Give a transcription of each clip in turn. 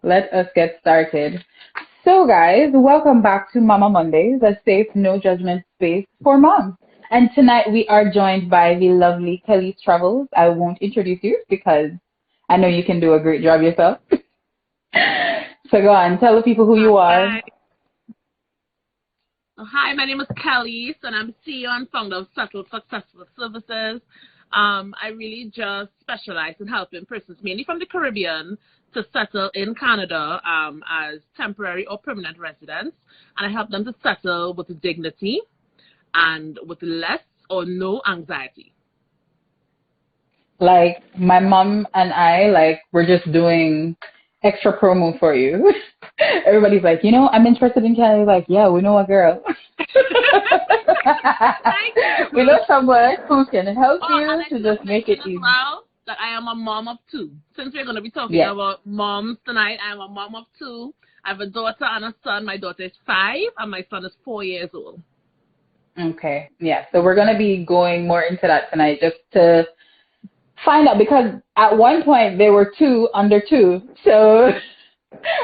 let us get started. So, guys, welcome back to Mama Mondays, a safe, no judgment space for moms. And tonight we are joined by the lovely Kelise Travels. I won't introduce you because I know you can do a great job yourself. So go on, tell the people who you are. Hi, my name is Kelise, and I'm CEO and founder of Settled Successful Services. I really just specialize in helping persons, mainly from the Caribbean, to settle in Canada as temporary or permanent residents. And I help them to settle with dignity and with less or no anxiety. Like, my mom and I, we're just doing extra promo for you. Everybody's like, I'm interested in Canada. Like, yeah, we know a girl. We know someone who can help you to just make it easy. Well, that I am a mom of two. Since we're going to be talking about moms tonight, I am a mom of two. I have a daughter and a son. My daughter is 5 and my son is 4 years old. Okay, yeah. So we're going to be going more into that tonight just to find out, because at one point they were under two. So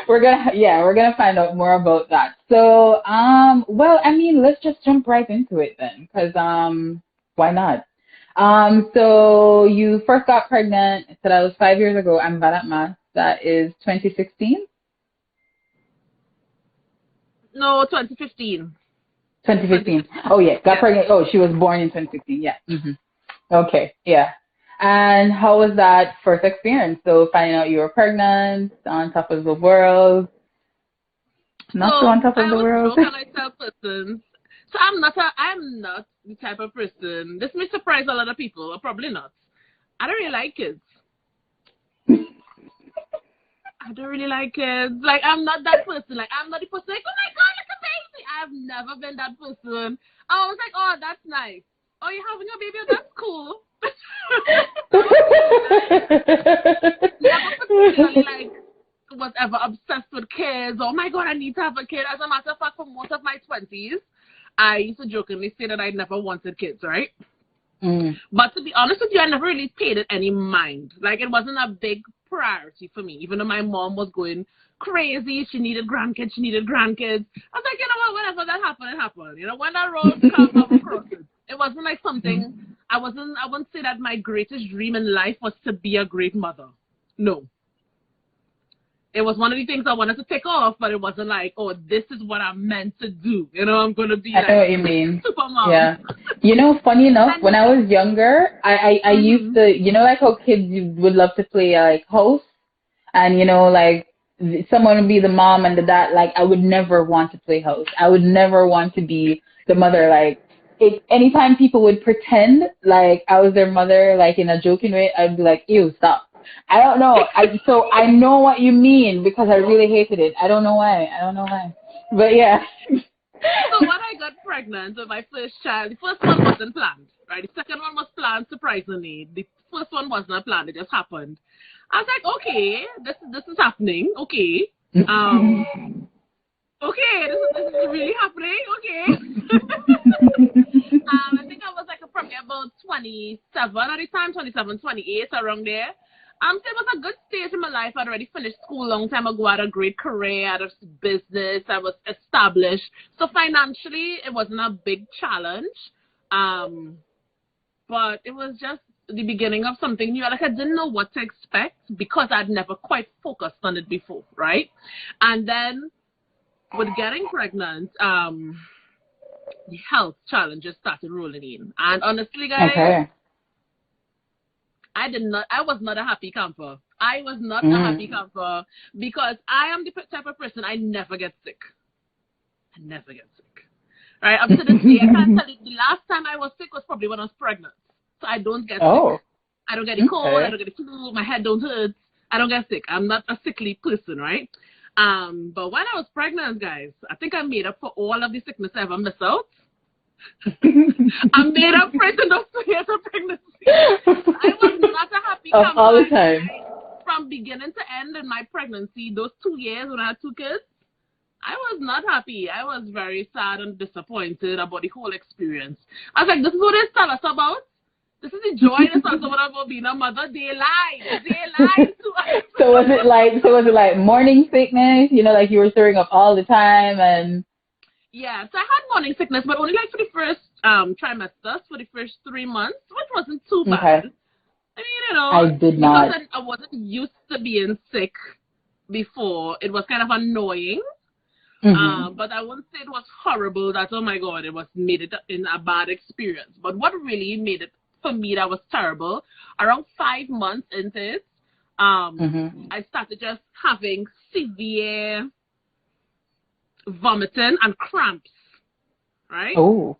we're gonna find out more about that. So let's just jump right into it then, because why not? So you first got pregnant. So that was 5 years ago. I'm bad at math. That is 2016. No, 2015. 2015. Oh yeah, got pregnant. Oh, she was born in 2016. Yeah. Okay. Yeah. And how was that first experience? So finding out you were pregnant, on top of the world, not so on top of the world. I tell persons. So I'm not the type of person. This may surprise a lot of people, or probably not. I don't really like kids. I don't really like kids. Like, I'm not that person. Like, I'm not the person like, oh my God, look at baby. I've never been that person. I was like, oh, that's nice. Oh, you're having your baby? That's cool. Never particularly was ever obsessed with kids. Oh my God, I need to have a kid. As a matter of fact, for most of my 20s, I used to jokingly say that I never wanted kids, right? But to be honest with you, I never really paid it any mind. Like, it wasn't a big priority for me, even though my mom was going crazy. She needed grandkids. I was like, you know what, whenever that happened, it happened. When that road comes, I will cross it. It wasn't like something, I wouldn't say that my greatest dream in life was to be a great mother. No. It was one of the things I wanted to take off, but it wasn't like, oh, this is what I'm meant to do. I'm going to be I know what you mean. Super mom. Yeah. Funny enough, when I was younger, I used to, like how kids would love to play like host, and someone would be the mom and the dad. Like, I would never want to play host. I would never want to be the mother. Like, anytime people would pretend like I was their mother, like in a joking way, I'd be like, ew, stop. I don't know. So I know what you mean, because I really hated it. I don't know why. But yeah. So when I got pregnant with my first child, the first one wasn't planned, right? The second one was planned, surprisingly. The first one was not planned. It just happened. I was like, okay, this is happening. Okay. Okay, this is really happening. Okay. I think I was probably about 27 at the time, 27, 28, around there. So it was a good stage in my life. I'd already finished school a long time ago. I had a great career. I had a business. I was established. So financially, it wasn't a big challenge. But it was just the beginning of something new. Like, I didn't know what to expect because I'd never quite focused on it before, right? And then with getting pregnant, the health challenges started rolling in. And honestly, guys, I was not a happy camper. I was not a happy camper because I am the type of person, I never get sick. Right? Up to this day, I can't tell you, the last time I was sick was probably when I was pregnant. So I don't get sick. I don't get a cold. I don't get a flu. My head don't hurt. I don't get sick. I'm not a sickly person, right? But when I was pregnant, guys, I think I made up for all of the sickness I ever missed out. I made up for it in those 2 years of pregnancy. I was not a happy camper. All the time. From beginning to end in my pregnancy, those 2 years when I had 2 kids, I was not happy. I was very sad and disappointed about the whole experience. I was like, this is what they tell us about? This is the joy that's also about being a mother. They lie to us. So was it like morning sickness? You know, like you were throwing up all the time and. Yeah, so I had morning sickness, but only like for the first trimester, for the first 3 months, which wasn't too bad. Okay. I mean, you know, I did not. Because I wasn't used to being sick before. It was kind of annoying. But I wouldn't say it was horrible. That, oh my God, it made it in a bad experience. But what really made it for me that was terrible, around 5 months into it, I started just having severe vomiting and cramps, right? Oh.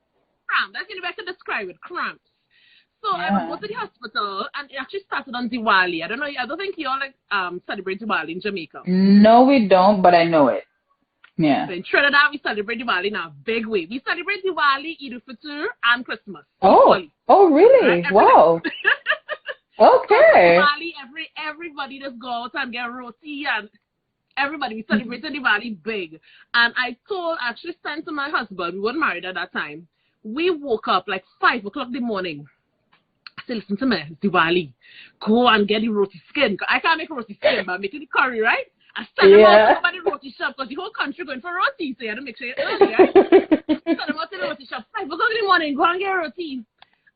Cramps. That's the way I can describe it, cramps. So I would go to the hospital, and it actually started on Diwali. I don't think you all like celebrate Diwali in Jamaica. No, we don't, but I know it. Yeah. So in Trinidad, we celebrate Diwali in a big way. We celebrate Diwali, Eid al-Fitr, and Christmas. Oh, equally. Oh, really? Right? Wow. Okay. So Diwali, everybody just go out and get roti, and everybody, we celebrated Diwali big. And I actually sent to my husband, we weren't married at that time. We woke up like 5 o'clock in the morning. I said, listen to me, it's Diwali. Go and get the roti skin. I can't make roti skin, but I'm making the curry, right? I sent them out to the roti shop because the whole country going for roti, so you had to make sure you're early, right? Send them out to the roti shop, 5 o'clock in the morning, go and get roti.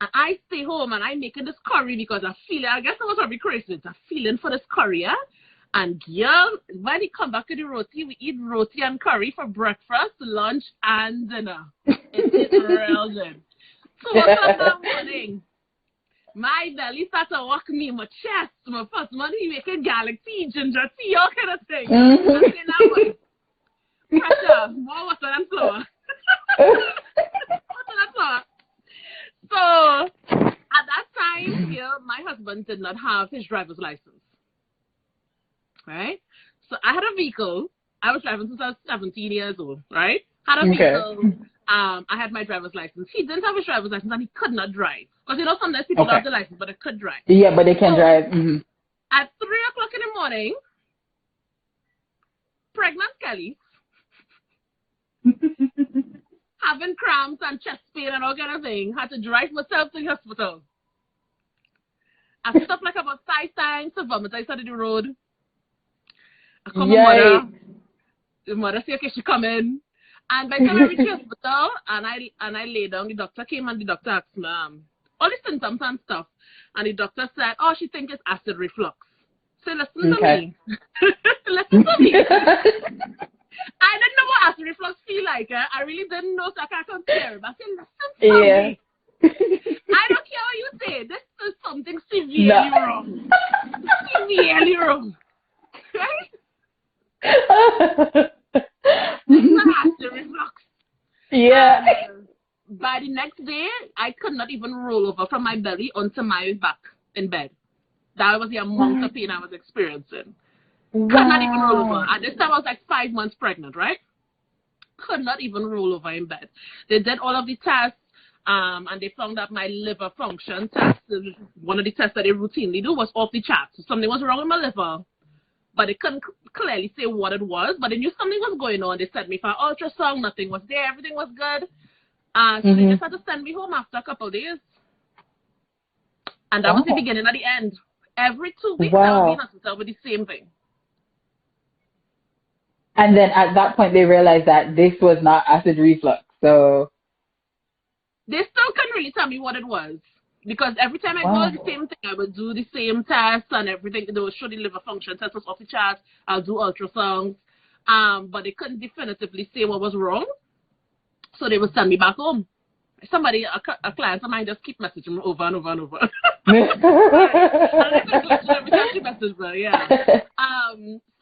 And I stay home and I'm making this curry because I guess I was probably crazy. I'm feeling for this curry, yeah? And girl, when we come back to the roti, we eat roti and curry for breakfast, lunch, and dinner. It is real good. 2 o'clock that morning, my belly started to walk me in my chest. My first money making garlic tea, ginger tea, all kind of things. I say, now what? Pressure, more water than flour. Water than flour. So, at that time, my husband did not have his driver's license. Right? So, I had a vehicle. I was driving since I was 17 years old, right? Had a vehicle. I had my driver's license. He didn't have his driver's license and he could not drive. Because sometimes people don't have the license, but they could drive. Yeah, but they can drive. At 3 o'clock in the morning, pregnant Kelise, having cramps and chest pain and all kind of thing, had to drive myself to the hospital. I stopped like about 5 times to vomit. I started the road. I called my mother. The mother said, okay, she come in. And by the time I reached the hospital and I lay down, the doctor came and the doctor asked me all the symptoms and stuff. And the doctor said, oh, she thinks it's acid reflux. So listen to me. Listen to me. I didn't know what acid reflux feel like. I really didn't know, so I can't compare it. But I said, listen to me. I don't care what you say. This is something severely wrong. Severely wrong. Right? This is an acid reflux. Yeah. By the next day, I could not even roll over from my belly onto my back in bed. That was the amount of pain I was experiencing. Could not even roll over. At this time, I was like 5 months pregnant, right? Could not even roll over in bed. They did all of the tests, and they found that my liver function test, one of the tests that they routinely do, was off the chart. So something was wrong with my liver, but they couldn't clearly say what it was, but they knew something was going on. They sent me for ultrasound, nothing was there, everything was good. So they just had to send me home after a couple of days. And that was the beginning of the end. Every 2 weeks, I would be in hospital with the same thing. And then at that point, they realized that this was not acid reflux. So they still couldn't really tell me what it was. Because every time I do the same thing, I would do the same tests and everything. They would show the liver function test was off the chart. I'll do ultrasounds. But they couldn't definitively say what was wrong. So they would send me back home. Somebody, a client of mine, just keep messaging me over and over and over.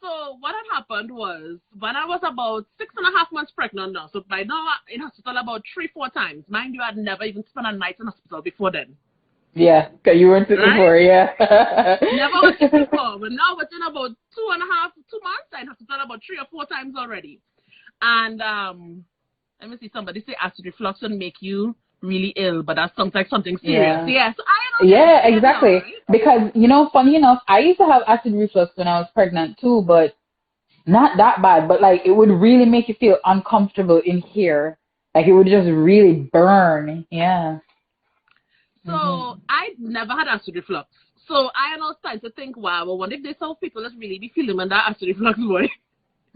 So what had happened was, when I was about 6.5 months pregnant now, so by now in hospital about 3-4 times. Mind you, I'd never even spent a night in hospital before then. Yeah, because you weren't sick before, yeah. Never was sick before, but now within about 2 months, I'm in hospital about 3 or 4 times already. And let me see, somebody say acid reflux will make you really ill, but that sounds like something serious. Yeah, so I don't know. Yeah, exactly. Now, right? Because, funny enough, I used to have acid reflux when I was pregnant too, but not that bad. But, like, it would really make you feel uncomfortable in here. Like, it would just really burn. Yeah. So I never had acid reflux. So I now started to think, wow, well, what if this how people just really be feeling when that acid reflux boy?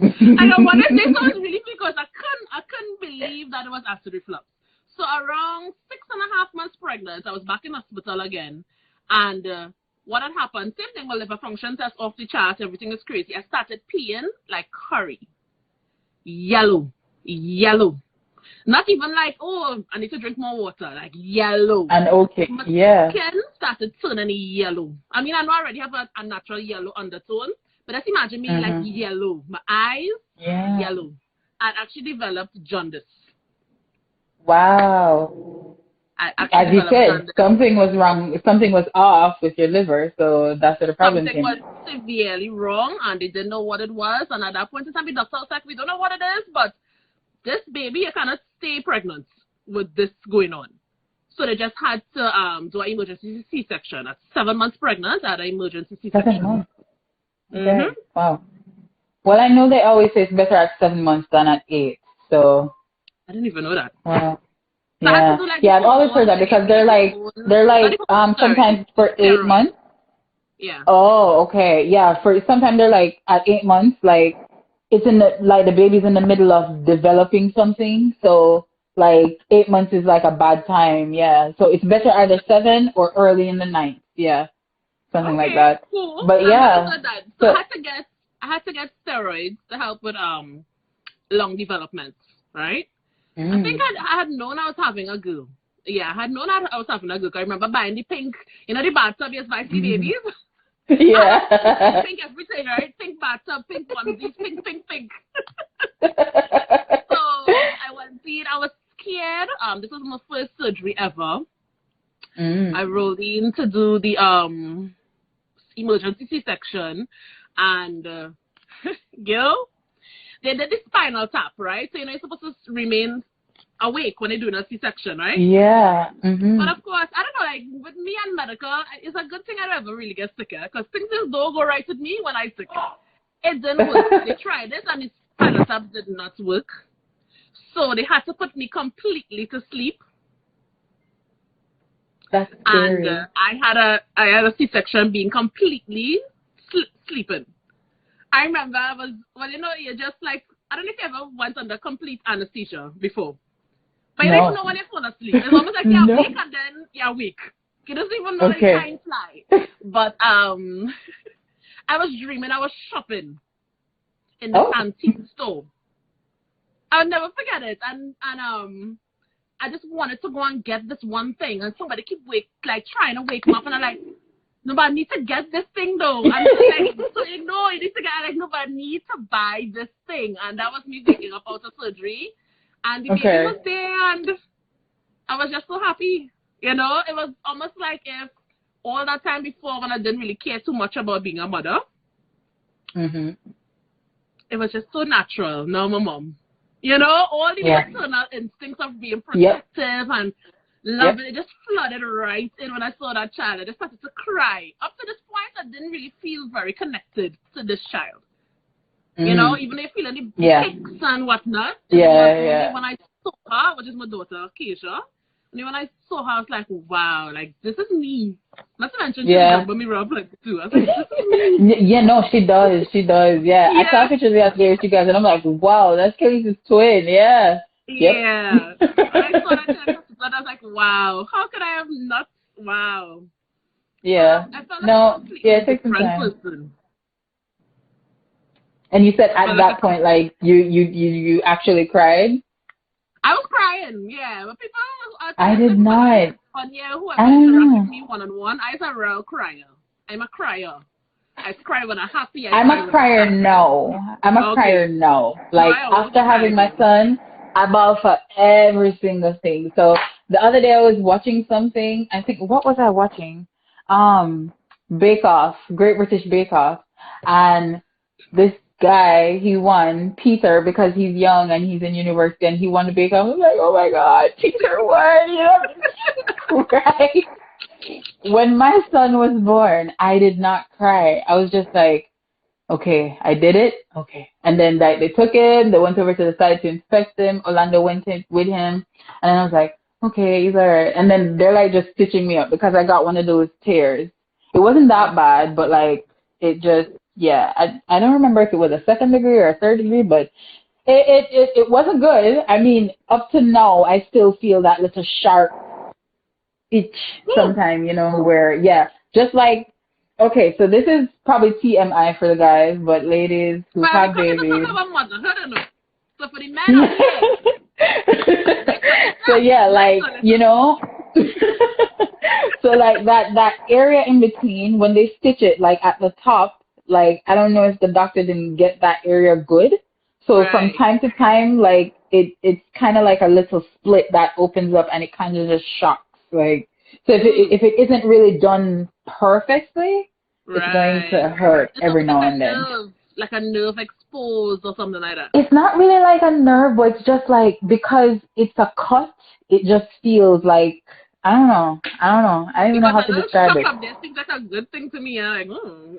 I know what if this was really because I couldn't believe that it was acid reflux. So around 6.5 months pregnant, I was back in hospital again, and what had happened? Same thing. My liver function test off the chart. Everything is crazy. I started peeing like curry, yellow. Not even like, oh, I need to drink more water. Like yellow. And okay, my yeah. skin started turning yellow. I mean, I know I already have a natural yellow undertone, but just imagine me like yellow. My eyes, yellow. I actually developed jaundice. Wow. As you said, something was wrong. Something was off with your liver, so that's where the problem came. Something was severely wrong, and they didn't know what it was. And at that point in time, the doctor was like, we don't know what it is, but this baby, you cannot stay pregnant with this going on. So they just had to do an emergency C-section. At 7 months pregnant, I had an emergency C-section. 7 months? Okay. Wow. Well, I know they always say it's better at 7 months than at 8, so. I didn't even know that. Wow. So yeah, I've always heard that because they're like sometimes for 8 months. Yeah. Oh, okay. Yeah, for sometimes they're like at 8 months, like it's in the the baby's in the middle of developing something, so like 8 months is like a bad time. Yeah, so it's better either 7 or early in the 9th. Yeah, something like that. Cool. But yeah, so I had to get steroids to help with lung development, right? I think I had known I was having a girl. Yeah, I had known I was having a girl. I remember buying the pink, the bathtub, yes, my babies. Yeah. Pink everything, right? Pink bathtub, pink onesies, pink. So I went in, I was scared. This was my first surgery ever. I rolled in to do the emergency C-section, and girl, they did the spinal tap, right? So you're supposed to remain awake when they're doing a C-section, right? Yeah. But of course, I don't know, like with me and medical, it's a good thing I never really get sicker because things just don't go right with me when I sick. It didn't work. They tried it and the spinal tap did not work. So they had to put me completely to sleep. That's scary. And I had a C-section being completely sleeping. I remember I was, you're just like, I don't know if you ever went under complete anesthesia before. But you don't even know when you're falling asleep. It's almost like you're awake and then you're awake. You don't even know that time fly. But I was dreaming I was shopping in this antique store. I'll never forget it. And I just wanted to go and get this one thing. And somebody keep trying to wake me up. And I'm like, no, but I need to get this thing though. I'm like, so you need to get no, but I need to buy this thing. And that was me waking up out of surgery. And the baby was there and I was just so happy. It was almost like if all that time before when I didn't really care too much about being a mother. It was just so natural. No, my mom. All the maternal instincts of being protective and loving, it just flooded right in when I saw that child. I just started to cry. Up to this point, I didn't really feel very connected to this child. Even though you're feeling the kicks and whatnot. When I saw her, which is my daughter, Keisha, and when I saw her, I was like, wow, like, this is me. Not to mention, she remember me rough like too. I was like, this is me. Yeah, no, she does. Yeah. I saw pictures the other day with you guys, and I'm like, wow, that's Kelise's twin. Yeah. Yeah. When I saw that child, I was like, wow, how could I have not? Wow. Yeah. I felt like it takes some time. Person. And you said at that point, like, you actually cried? I was crying, yeah. But people I did not. Whoever interacted with me one-on-one, I was a real crier. I'm a crier. I cry when I'm happy. I'm a crier, no. Like, after having my son, I bawl for every single thing. So the other day I was watching something. I think, what was I watching? Bake Off, Great British Bake Off. And this guy, he won, Peter, because he's young and he's in university and he won the Bake Off. I was like, oh my God, Peter won. Right? When my son was born, I did not cry. I was just like, okay, I did it. Okay. And then they took him, they went over to the side to inspect him. Orlando went in with him. And I was like, okay, he's alright. And then they're like just stitching me up because I got one of those tears. It wasn't that bad, but like it just, yeah. I don't remember if it was a second degree or a third degree, but it wasn't good. I mean, up to now, I still feel that little sharp itch sometime, you know, where, yeah, just like, okay, so this is probably TMI for the guys, but ladies who Well, have because it's babies. about motherhood, I know. So for the men out here, so yeah, like, you know, so like that area in between when they stitch it, like at the top, like I don't know if the doctor didn't get that area good. So from time to time, like it's kind of like a little split that opens up and it kind of just shocks. Like, so if it isn't really done perfectly, it's going to hurt every now and then. Like a nerve exposed or something like that. It's not really like a nerve, but it's just like because it's a cut, it just feels like I don't know. I don't even know how to describe it. This seems like a good thing to me. I'm like, ooh.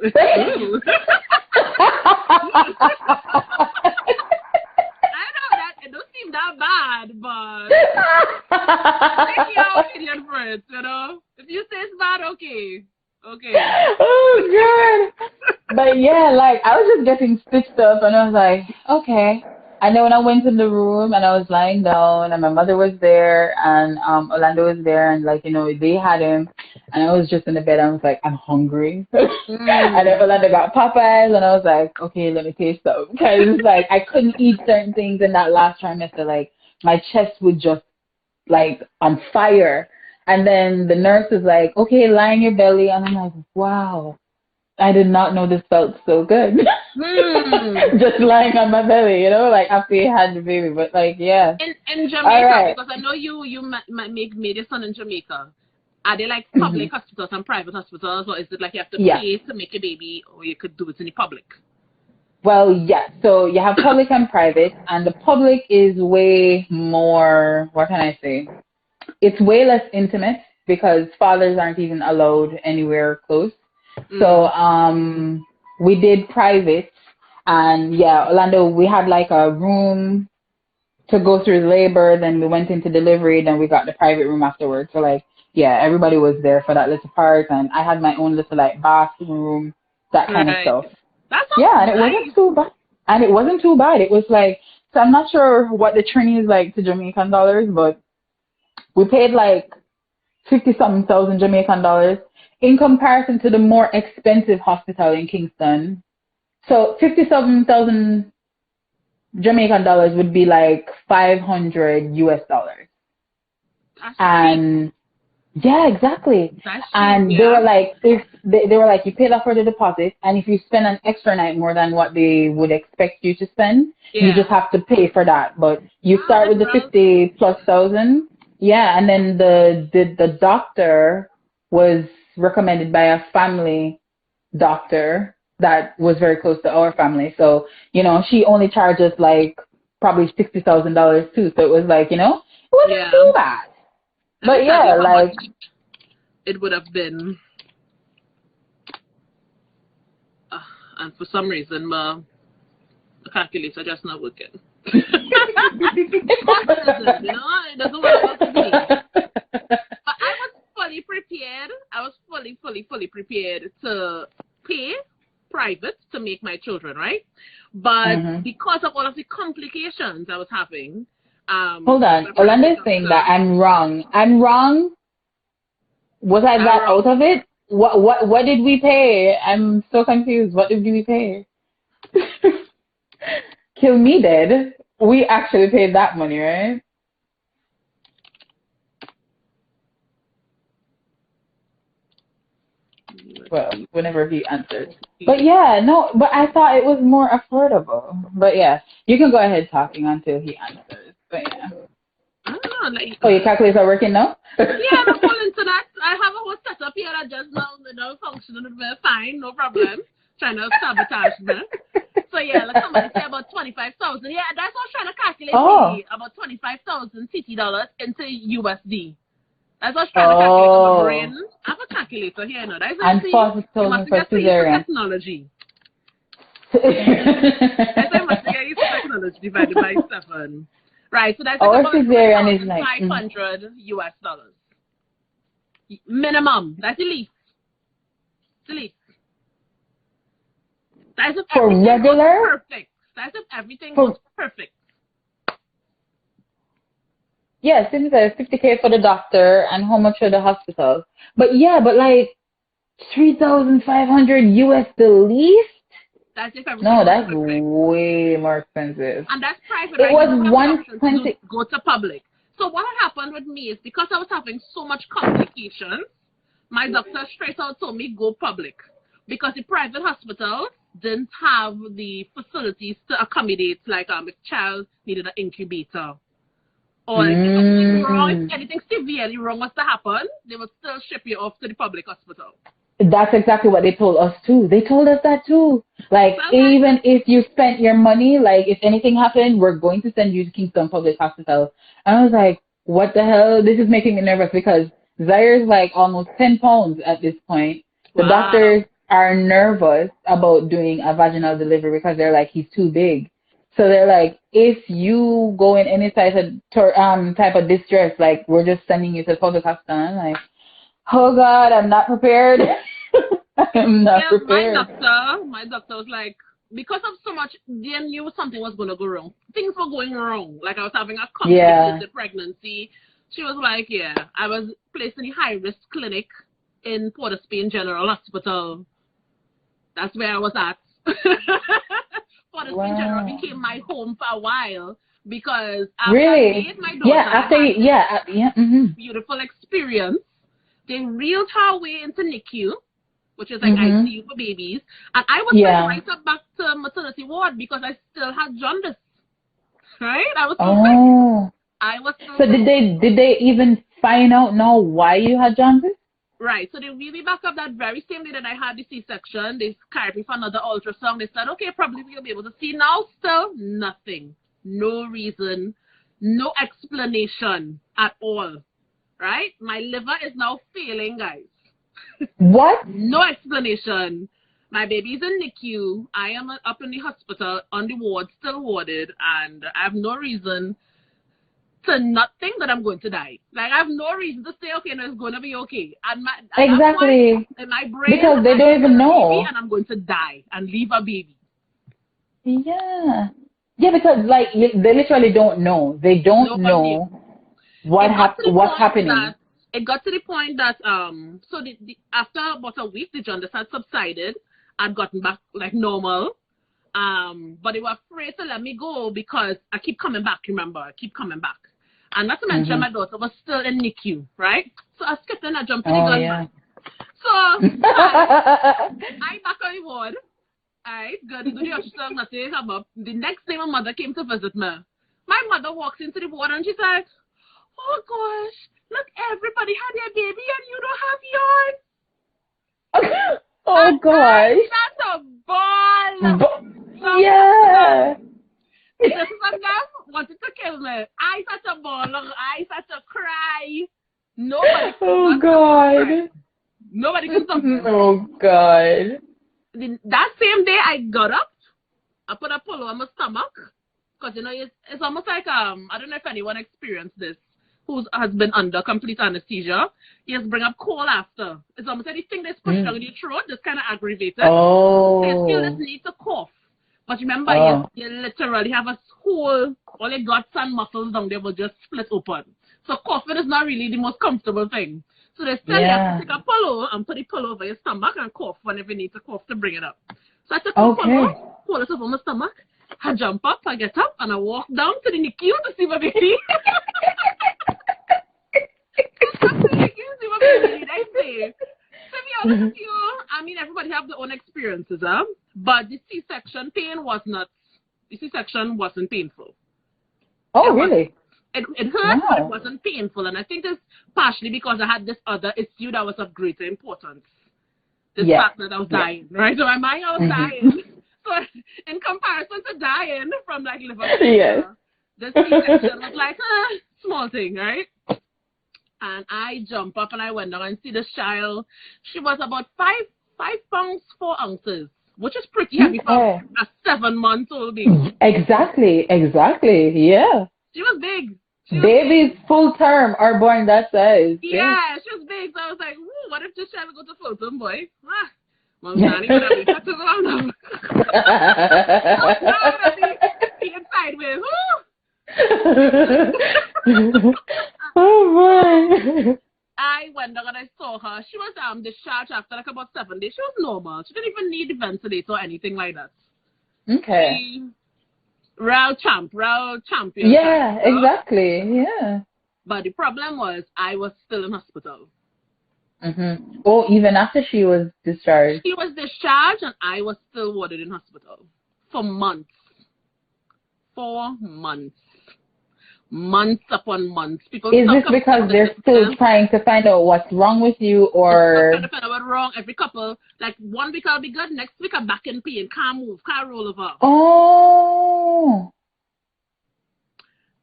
It don't seem that bad, but take your opinion for it, you know? If you say it's bad, okay. Okay. Oh, God. But yeah, like, I was just getting stitched up, and I was like, okay. And then when I went in the room, and I was lying down, and my mother was there, and Orlando was there, and, like, you know, they had him, and I was just in the bed, and I was like, I'm hungry. And then Orlando got Popeyes, and I was like, okay, let me taste some. Because, like, I couldn't eat certain things in that last trimester. Like, my chest would just, like, on fire. And then the nurse was like, okay, lie on your belly. And I'm like, wow, I did not know this felt so good. Just lying on my belly, you know, like after you had the baby. But like, yeah. In Jamaica, because I know you made your son in Jamaica. Are they like public hospitals and private hospitals, or is it like you have to pay to make a baby, or you could do it in the public? Well, yeah. So you have public and private, and the public is way more, what can I say? It's way less intimate because fathers aren't even allowed anywhere close. So we did private, and yeah, Orlando, we had like a room to go through labor, then we went into delivery, then we got the private room afterwards. So like, yeah, everybody was there for that little part, and I had my own little like bathroom, that kind of stuff. That's and it wasn't too bad. And it wasn't too bad. It was like, so I'm not sure what the training is like to Jamaican dollars, but we paid like 50-something thousand Jamaican dollars in comparison to the more expensive hospital in Kingston. So 50-something thousand Jamaican dollars would be like $500 US. And yeah, exactly. And they were like, if they were like, you paid off for the deposit, and if you spend an extra night more than what they would expect you to spend, you just have to pay for that. But you start with the 50,000+. Yeah, and then the doctor was recommended by a family doctor that was very close to our family. So, you know, she only charged us like probably $60,000 too. So it was like, you know, it wasn't too bad. But yeah, like it would have been, and for some reason, the calculator just not working. You know, it doesn't work for me. But I was fully prepared. I was fully prepared to pay private to make my children, right? But because of all of the complications I was having. Hold on. Orlando is saying that I'm wrong. I'm wrong? Was I that out of it? What did we pay? I'm so confused. What did we pay? Kill me dead. We actually paid that money, right? Well, whenever he answered. But yeah, no, but I thought it was more affordable. But yeah, you can go ahead talking until he answers. But yeah. I don't know, like, oh, your calculators are working now? Yeah, I'm calling to that. I have a whole setup here that just now, functioning very fine, no problem. Trying to sabotage me. So yeah, like somebody say about 25,000. Yeah, that's what I was trying to calculate. About 25,000 TT dollars into USD. That's what I was trying to calculate on my brain. I have a calculator here now. That's and 40,000 for cesarean. Technology. I must get used to technology divided by 7. Right, so that's like Our about cesarean is like $1,500 US dollars. Minimum. That's the least. The least. That's if for everything regular. goes perfect. That's if everything goes perfect. Yes, it is like $50K for the doctor and how much for the hospital. But yeah, but like 3,500 US the least? That's if everything No, goes that's perfect. way more expensive. And that's private, It right? was You don't have the option to 120. go to public. So what had happened with me is because I was having so much complications, my doctor straight out told me go public. Because the private hospital didn't have the facilities to accommodate, like if child needed an incubator. Or like, if anything wrong, if anything severely wrong was to happen, they would still ship you off to the public hospital. That's exactly what they told us too. They told us that too. Like, even if you spent your money, like, if anything happened, we're going to send you to Kingston Public Hospital. And I was like, what the hell? This is making me nervous because Zaire's like almost 10 pounds at this point. The doctors are nervous about doing a vaginal delivery because they're like, he's too big. So they're like, if you go in any type of distress, like, we're just sending you to the public hospital. And I'm like, oh God, I'm not prepared. I'm not prepared. My doctor was like, because of so much, they knew something was going to go wrong. Things were going wrong. Like I was having a complicated pregnancy. She was like, yeah, I was placed in a high-risk clinic in Port of Spain General Hospital. That's where I was at. Port of Spain General became my home for a while because after I made my daughter beautiful experience, they reeled her way into NICU, which is like ICU for babies, and I was sent right up back to maternity ward because I still had jaundice. Right? I was so sick. I was so sick. Did they even find out now why you had jaundice? Right. So they wheeled me back up that very same day that I had the C-section. They carried me for another ultrasound. They said, okay, probably you'll be able to see now. Still nothing. No reason. No explanation at all. Right? My liver is now failing, guys. What? No explanation. My baby's in NICU. I am up in the hospital on the ward, still warded, and I have no reason to not think that I'm going to die. Like, I have no reason to say, okay, no, it's going to be okay. And exactly. In my brain, because they don't even know. And I'm going to die and leave a baby. Yeah. Yeah, because, like, they literally don't know. They don't know what's happening. It got to the point that, so after about a week, the jaundice had subsided. I'd gotten back, like, normal. But they were afraid to let me go because I keep coming back, remember? I keep coming back. And not to mention my daughter was still in NICU, right? So I skipped in, I jumped in the gun. Yeah. So I back on the ward. Alright, good. Do the ultrasound, nothing come up. The next day my mother came to visit me. My mother walks into the ward and she's like, oh gosh, look, everybody had their baby and you don't have yours. Oh gosh. That's a ball. Yeah. This one them wanted to kill me. I such a ball. I such a cry. Nobody could God. Nobody could stop me. Oh God. That same day I got up, I put a pillow on my stomach. Because you know it's almost like I don't know if anyone experienced this who has been under complete anesthesia. You just bring up cold after. It's almost like the thing that's pushed down your throat, just kind of aggravated. Oh. So you still just need to cough. But remember, you literally have a whole, all your guts and muscles down there will just split open. So coughing is not really the most comfortable thing. So they still have to take a pillow and put the pillow over your stomach and cough whenever you need to cough to bring it up. So I took a pillow, hold it over my stomach, I jump up, I get up, and I walk down to the NICU to see my baby. I say, to be honest with you, I mean, everybody have their own experiences, but the C-section pain was not, the C-section wasn't painful. Oh, really? It hurt, but it wasn't painful, and I think it's partially because I had this other issue that was of greater importance. This fact that I was dying, right? So in my mind, I was dying. So in comparison to dying from like liver failure, this C-section was like, small thing, right? And I jump up and I went down and see this child. She was about 5 pounds 4 ounces, which is pretty heavy for a 7-month-old baby. Exactly. Yeah. She was big. Baby's full term are born that size. Yeah, she was big. So I was like, ooh, what if this child go to full term, boy? Well, Johnny would have been cutting around now. Being sideways. Oh boy. I went down and I saw her. She was discharged after like about 7 days. She was normal. She didn't even need ventilator or anything like that. Okay. Real champion. Yeah, exactly. Yeah. But the problem was I was still in hospital. Mm-hmm. Oh, even after she was discharged. She was discharged and I was still warded in hospital for months. 4 months. Months upon months. People is this because they're still trying to find out what's wrong with you, or trying to find out what's wrong? Every couple, like 1 week I'll be good, next week I'm back in pain, can't move, can't roll over. Oh,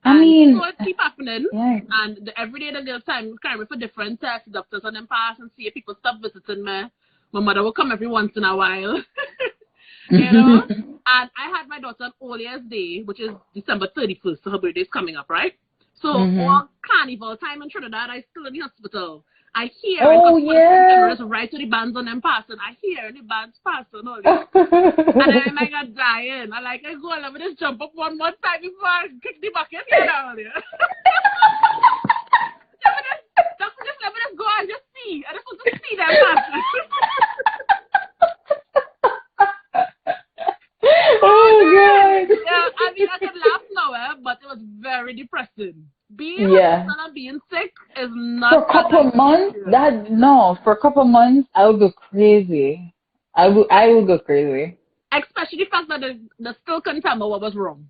I mean, so it keep happening. Yeah. And every day the girl time carry me for different tests, doctors on them pass and see if people stop visiting me. My mother will come every once in a while. You know? And I had my daughter on All Year's Day, which is December 31st, so her birthday is coming up, right? So all carnival time in Trinidad, I still in the hospital. I hear cameras right to the bands on them passing. I hear the bands passing all this. And I'm like a dying. I go and let me just jump up one more time before I kick the bucket. Get down there. Just let me just go and just see. I just want to see them passing. Oh God! Yeah, I mean I can laugh now, but it was very depressing. Being and being sick is not for a couple months. For a couple months, I would go crazy. I would go crazy. Especially the fact that they still couldn't tell me what was wrong.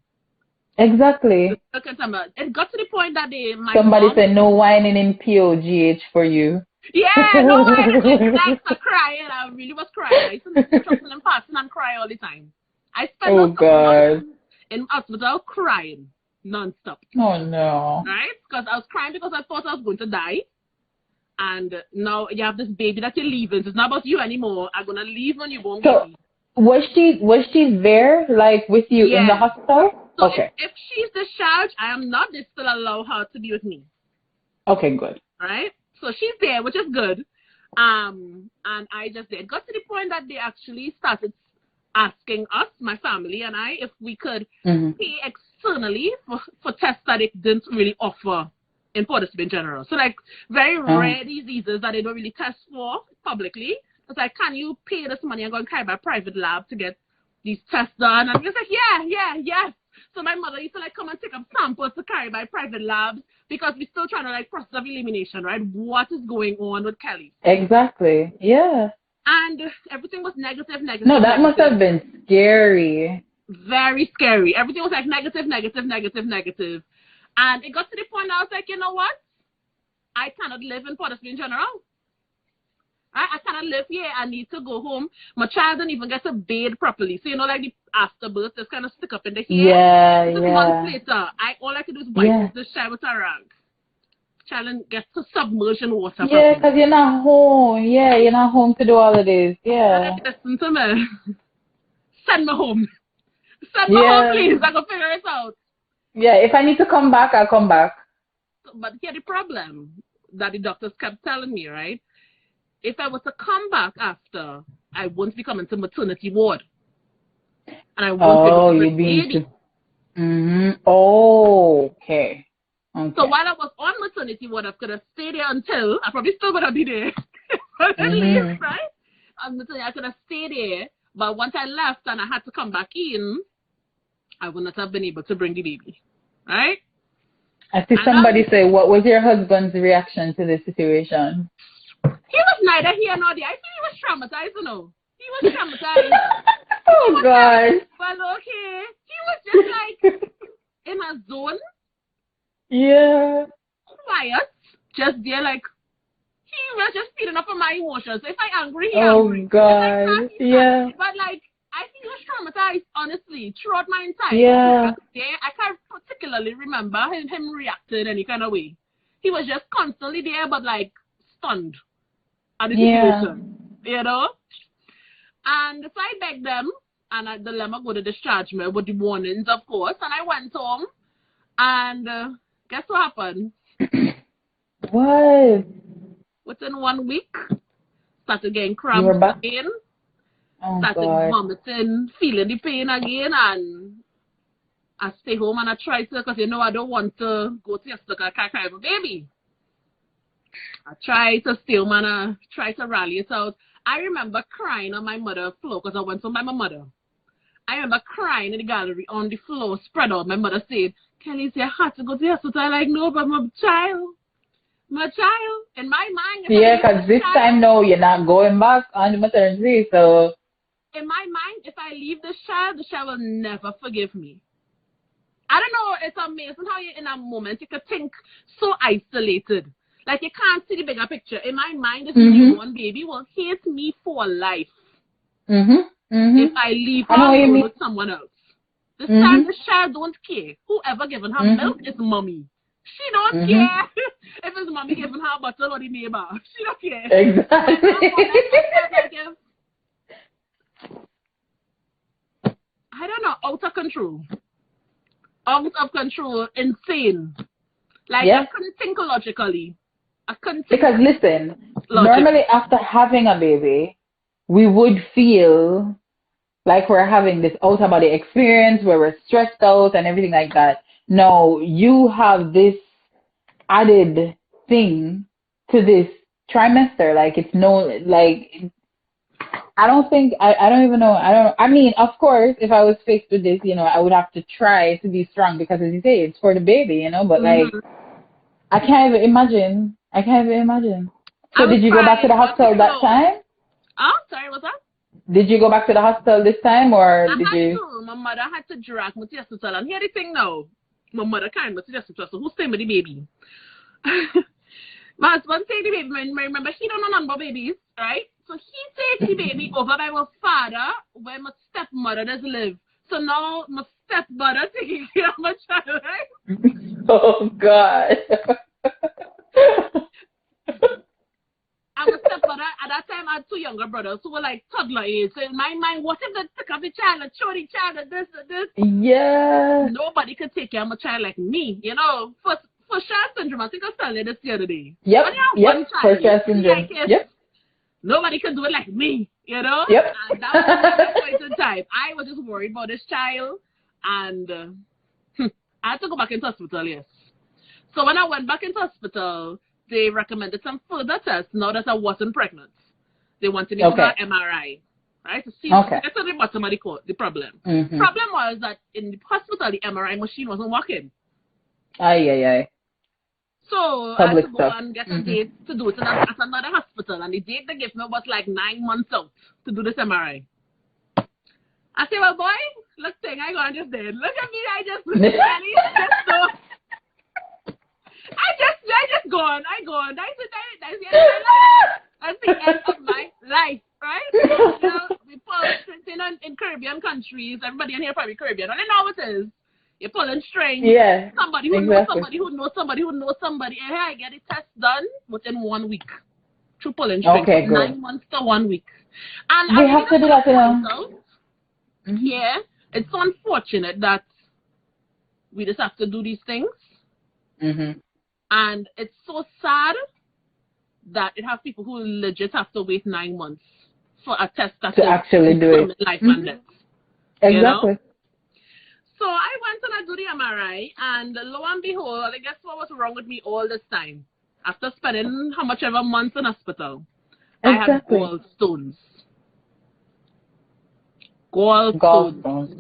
Exactly. It got to the point that somebody said no whining in POGH for you. Yeah, no whining. Like crying. I really was crying. I used to trusting and passing and cry all the time. I spent months in hospital crying non-stop. Oh no. Right? Because I was crying because I thought I was going to die. And now you have this baby that you're leaving. So it's not about you anymore. I'm gonna leave when you won't baby. Was she there, like with you in the hospital? So if she's discharged, I am not. They still allow her to be with me. Okay, good. Right? So she's there, which is good. And I just did. It got to the point that they actually started asking us, my family and I, if we could pay externally for tests that it didn't really offer in Port of Spain in general. So like very rare diseases that they don't really test for publicly. It's like, can you pay this money and go and carry by a private lab to get these tests done? And we was like, yes. So my mother used to like come and take up samples to carry by private labs because we're still trying to like process of elimination, right? What is going on with Kelly? Exactly. Yeah. And everything was negative. No, that must have been scary. Very scary. Everything was like negative. And it got to the point I was like, you know what? I cannot live in Port of Spain in general. I cannot live here. I need to go home. My child didn't even get to bathe properly. So, you know, like the afterbirth just kind of stick up in the hair. 6 months later, all I could do is wipe this child with a rag. Child gets to submerge in water. Yeah, because you're not home. Yeah, you're not home to do all of this. Yeah. Listen to me. Send me home. Send me home, please. I can figure it out. Yeah, if I need to come back, I'll come back. But here's the problem that the doctors kept telling me, right? If I was to come back after, I won't be coming to maternity ward. And I won't be able to baby. Okay. So while I was on maternity ward, I could have stayed there until, I probably still gonna be there. Leave, right? I could have stayed there, but once I left and I had to come back in, I would not have been able to bring the baby. Right? I see somebody say, what was your husband's reaction to this situation? He was neither here nor there. I think he was traumatized, you know. He was traumatized. God. Well, okay. He was just like in a zone. Yeah. Quiet. Just there, like, he was just feeding up on my emotions. If I angry, he angry. Oh, God. Yeah. But, like, I think he was traumatized, honestly, throughout my entire day. I can't particularly remember him reacting any kind of way. He was just constantly there, but, like, stunned at the situation. You know? And so I begged them, and they let me go to discharge me with the warnings, of course. And I went home. And guess what happened? What? Within 1 week, started getting You cramps were back? again, Oh, started God. vomiting, feeling the pain again, and I stay home and I try to, because I don't want to go to your stuck, I can't cry for baby. I try to stay home and I try to rally it out. I remember crying on my mother's floor because I went home by my mother. I remember crying in the gallery on the floor, spread out. My mother said, Kelise, I had to go to the hospital. I'm like, no, but my child. In my mind, Yeah, because this time, no, you're not going back on the maternity, so. In my mind, if I leave the child will never forgive me. I don't know, it's amazing how you in a moment, you can think so isolated. Like you can't see the bigger picture. In my mind, this newborn baby will hate me for life. If I leave her alone with someone else. This time the child don't care. Whoever giving her milk is mommy. She don't care if it's mommy giving her butter or the neighbor. She don't care. Exactly. I don't know, out of control. Out of control, insane. Like I couldn't think logically. Because listen, normally after having a baby, we would feel like we're having this out of body experience where we're stressed out and everything like that. No, you have this added thing to this trimester. Like it's I don't think, I don't even know. I mean, of course, if I was faced with this, I would have to try to be strong because as you say, it's for the baby, but like, I can't even imagine. So did you go back to the hospital that time? Oh, sorry, what's that? Did you go back to the hospital this time or did you? My mother had to drag me to the hospital. And here the thing now, my mother can't go to the hospital, so who's staying with the baby? My husband said the baby, remember, he don't know number babies, right? So he takes the baby over by my father where my stepmother does live. So now my stepmother taking care of my child, right? Oh, God. And my stepmother, at that time, I had 2 younger brothers who were like toddler age. So in my mind, what if they took up the child and show the child and this and this? Yeah. Nobody could take care of a child like me, For child syndrome, I think I was telling you this the other day. Yep, for child syndrome. Yep. Nobody could do it like me, Yep. And that was the point in time. I was just worried about this child, and I had to go back into hospital, yes. So when I went back into hospital, they recommended some further tests now that I wasn't pregnant. They wanted me to do an MRI, right? To see what's at the bottom of the problem. Problem was that in the hospital, the MRI machine wasn't working. Aye. So I had to go and get a date to do it at another hospital. And the date they gave me was like 9 months out to do this MRI. I said, well, boy, look thing, I got just dead. Look at me, I just gone. That's the end of my life, right? We pull in Caribbean countries. Everybody in here probably Caribbean. I don't know what it is. You're pulling strings. Yeah. Somebody who knows somebody who knows somebody who knows somebody. And here I get the test done within 1 week. Through pulling strings. Okay, good. 9 months to 1 week. And we have to do that, Yeah. It's so unfortunate that we just have to do these things. And it's so sad that it has people who legit have to wait 9 months for a test that to actually do it. Life and death. Exactly. So I went and I do the MRI, and lo and behold, I guess what was wrong with me all this time? After spending how much ever months in hospital, I had gallstones. Gallstones.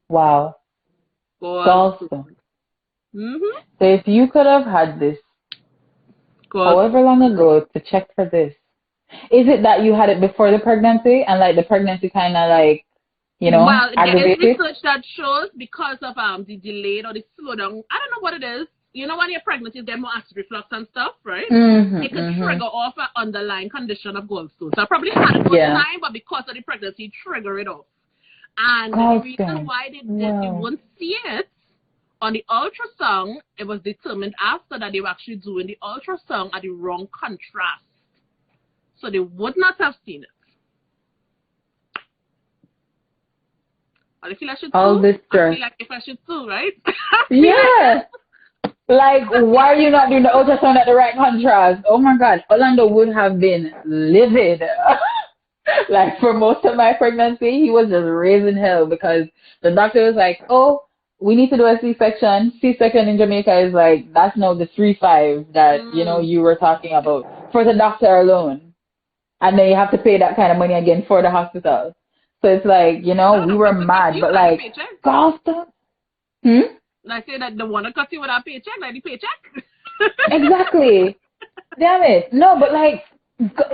Wow. Gallstones. So if you could have had this however long ago to check for this, is it that you had it before the pregnancy and like the pregnancy kind of like, well, aggravated? there is research that shows because of the delay or the slowdown. I don't know what it is. When you're pregnant, you get more acid reflux and stuff, right? It can trigger off an underlying condition of gallstones. So I probably had it for time, but because of the pregnancy, trigger it off. And the reason why they won't see it on the ultrasound, it was determined after that they were actually doing the ultrasound at the wrong contrast. So they would not have seen it. I feel I should all this stress. I feel like if I should too, right? Yeah. Like, why are you not doing the ultrasound at the right contrast? Oh my God, Orlando would have been livid. Like for most of my pregnancy, he was just raising hell because the doctor was like, "Oh, we need to do a C-section. C-section in Jamaica is like that's now the 3-5 that you were talking about for the doctor alone, and then you have to pay that kind of money again for the hospital. So it's like No, we the were person cut mad, you but like the like paycheck. gallstones. Hmm. I say that the one that cut you with a paycheck, like the paycheck. Exactly. Damn it. No, but like,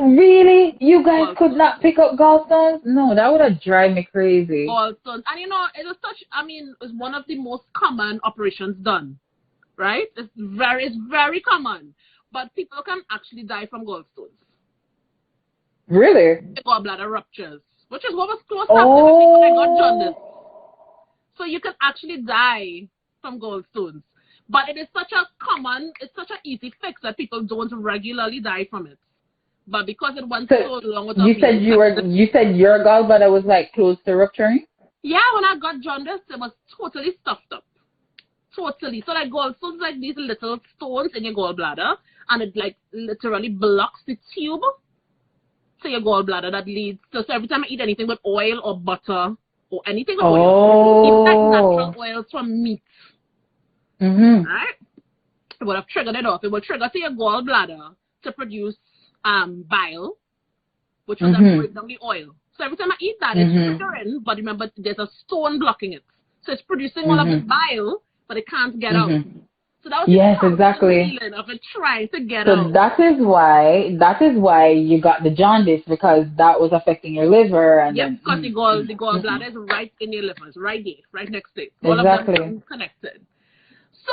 really? You guys could not pick up gallstones? No, that would have driven me crazy. Gallstones. And it is such, it's one of the most common operations done, right? It's very common. But people can actually die from gallstones. Really? Gallbladder ruptures, which is what was close to happening when I got jaundice. So you can actually die from gallstones. But it's such an easy fix that people don't regularly die from it. But because it went so long without you said you said your gallbladder was like close to rupturing? Yeah, when I got jaundice, it was totally stuffed up. Totally. So like gallstones, like these little stones in your gallbladder, and it like literally blocks the tube to your gallbladder that leads to. So every time I eat anything with oil or butter or anything with oil, even like natural oils from meat, right? It would have triggered it off. It will trigger to your gallbladder to produce bile, which will then break down the oil. So every time I eat that, it's triggering, but remember, there's a stone blocking it. So it's producing all of the bile, but it can't get out. So that was the exactly. feeling of it trying to get so out. So that is why you got the jaundice, because that was affecting your liver. And yes, because the gallbladder is right in your liver. It's right there, right next to it. All exactly. of them connected. So,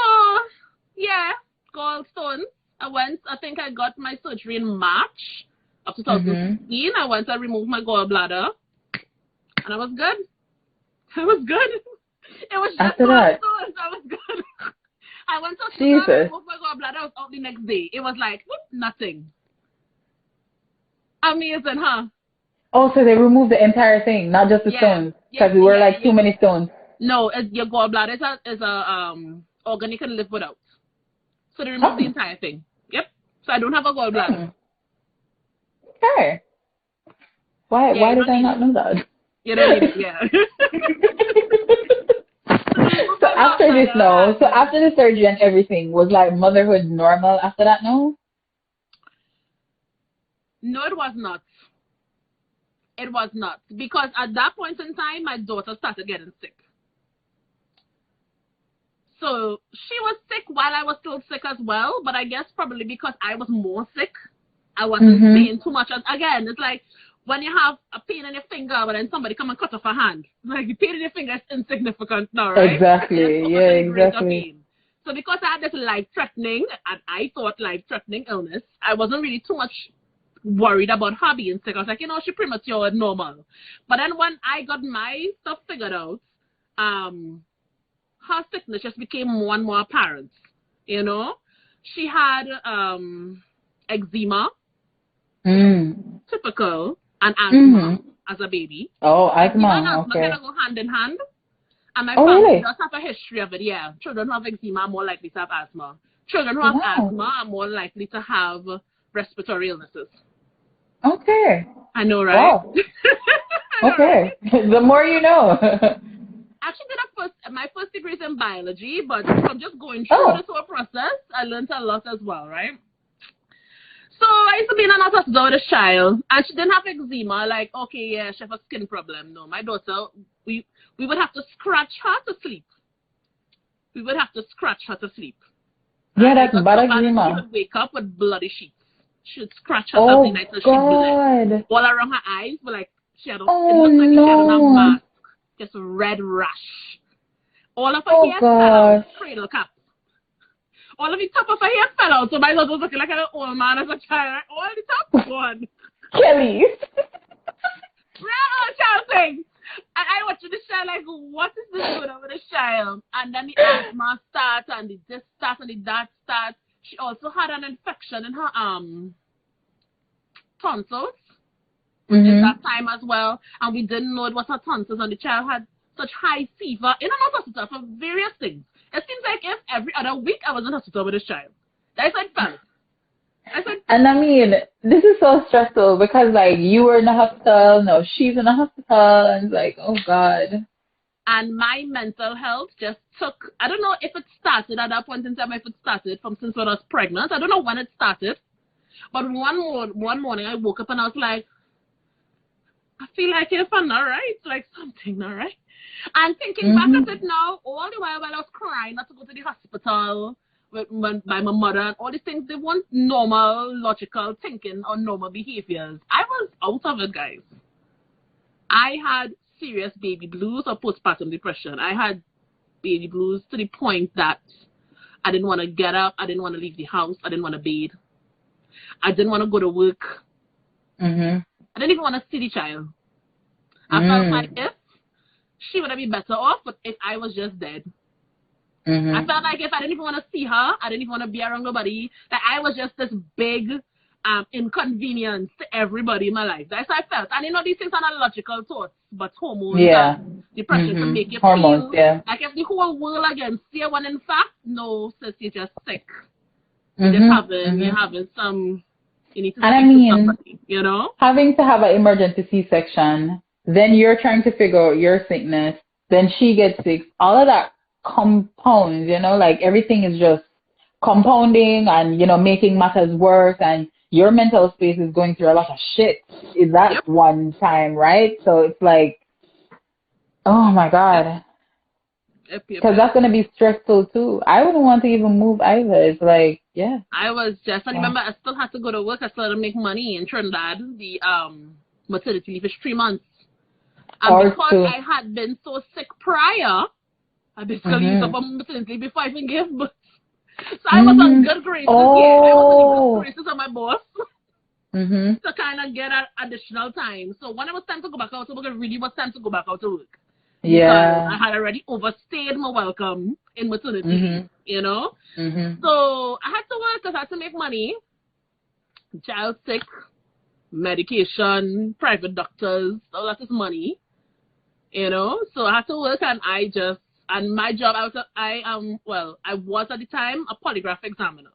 yeah, gallstones. I think I got my surgery in March of 2016. I went and removed my gallbladder, and I was good. I was good. It was just after that. I was good. I went to Jesus. removed my gallbladder. I was out the next day. It was like nothing. Amazing, huh? Oh, so they removed the entire thing, not just the stones, because we were like too many stones. No, your gallbladder is a organ you can live without. So they removed the entire thing. Yep. So I don't have a gallbladder. Okay. Why did I not know that? You don't need it, yeah. So after the surgery and everything, was like motherhood normal after that, no? No, it was not. It was not. Because at that point in time, my daughter started getting sick. So she was sick while I was still sick as well, but I guess probably because I was more sick, I wasn't paying too much. Again, it's like when you have a pain in your finger, but then somebody come and cut off a hand. Like the pain in your finger is insignificant now, right? Exactly. Yeah, exactly. So because I had this life-threatening, and I thought life-threatening illness, I wasn't really too much worried about her being sick. I was like, she premature and normal. But then when I got my stuff figured out, her sickness just became more and more apparent. She had eczema, typical, and asthma as a baby. Oh, asthma. And asthma kind of go hand in hand. And my family does have a history of it, yeah. Children who have eczema are more likely to have asthma. Children who have asthma are more likely to have respiratory illnesses. Okay. I know, right? Wow. Okay. Right? The more you know. Actually did my first degree is in biology, but from just going through this whole process, I learned a lot as well, right? So I used to be in an hospital with a child, and she didn't have eczema, like, okay, yeah, she has a skin problem. No, my daughter, we would have to scratch her to sleep. We would have to scratch her to sleep. Yeah, that's bad eczema. She would wake up with bloody sheets. She would scratch herself the night so she bled. All around her eyes were like, she had it looked like she had on a mask. Just a red rash. All of her hair fell out, cradle cap. All of the top of her hair fell out, so my daughter was looking like an old man as a child. All the top was gone. Kelise. Real old child thing. And I watched the child like, what is this going on with the child? And then the asthma starts, and the this starts, and the that starts. She also had an infection in her tonsils. Which is that time as well, and we didn't know it was her tonsils, and the child had such high fever in an hospital for various things. It seems like if every other week I was in hospital with this child. That's how it felt. And I mean, this is so stressful because like you were in the hospital, no, she's in the hospital, and it's like, oh God. And my mental health just took, I don't know if it started at that point in time, if it started from since I was pregnant. I don't know when it started. But one morning I woke up and I was like, I feel like if I'm not right, like something not right. And thinking back at it now, all the while I was crying not to go to the hospital by my mother and all these things, they weren't normal, logical thinking or normal behaviors. I was out of it, guys. I had serious baby blues or postpartum depression. I had baby blues to the point that I didn't want to get up. I didn't want to leave the house. I didn't want to bathe. I didn't want to go to work. I didn't even want to see the child. I felt like if she would have been better off, but if I was just dead. I felt like if I didn't even want to see her, I didn't even want to be around nobody, that I was just this big inconvenience to everybody in my life. That's how I felt. And you know, these things are not logical thoughts, but hormones and depression can make you feel like if the whole world against you, when in fact, no, sis, you're just sick. You're having some, you need to speak to somebody, you know? Having to have an emergency C-section, then you're trying to figure out your sickness, then she gets sick, all of that compounds, you know, like everything is just compounding and, you know, making matters worse, and your mental space is going through a lot of shit in that one time, right? So it's like, oh my God. Because that's going to be stressful too. I wouldn't want to even move either. It's like, I was just, I remember I still had to go to work. I still had to make money in Trinidad. The maternity leave is 3 months. And because I had been so sick prior, I basically used up on maternity leave before I even gave birth. So I was on good graces. I was on good graces of my boss to kind of get additional time. So when it was time to go back out to work, it really was time to go back out to work. Because I had already overstayed my welcome in maternity, you know? So I had to work because I had to make money. Child sick, medication, private doctors, all that is money, you know? So I had to work, and and my job, I was at the time a polygraph examiner.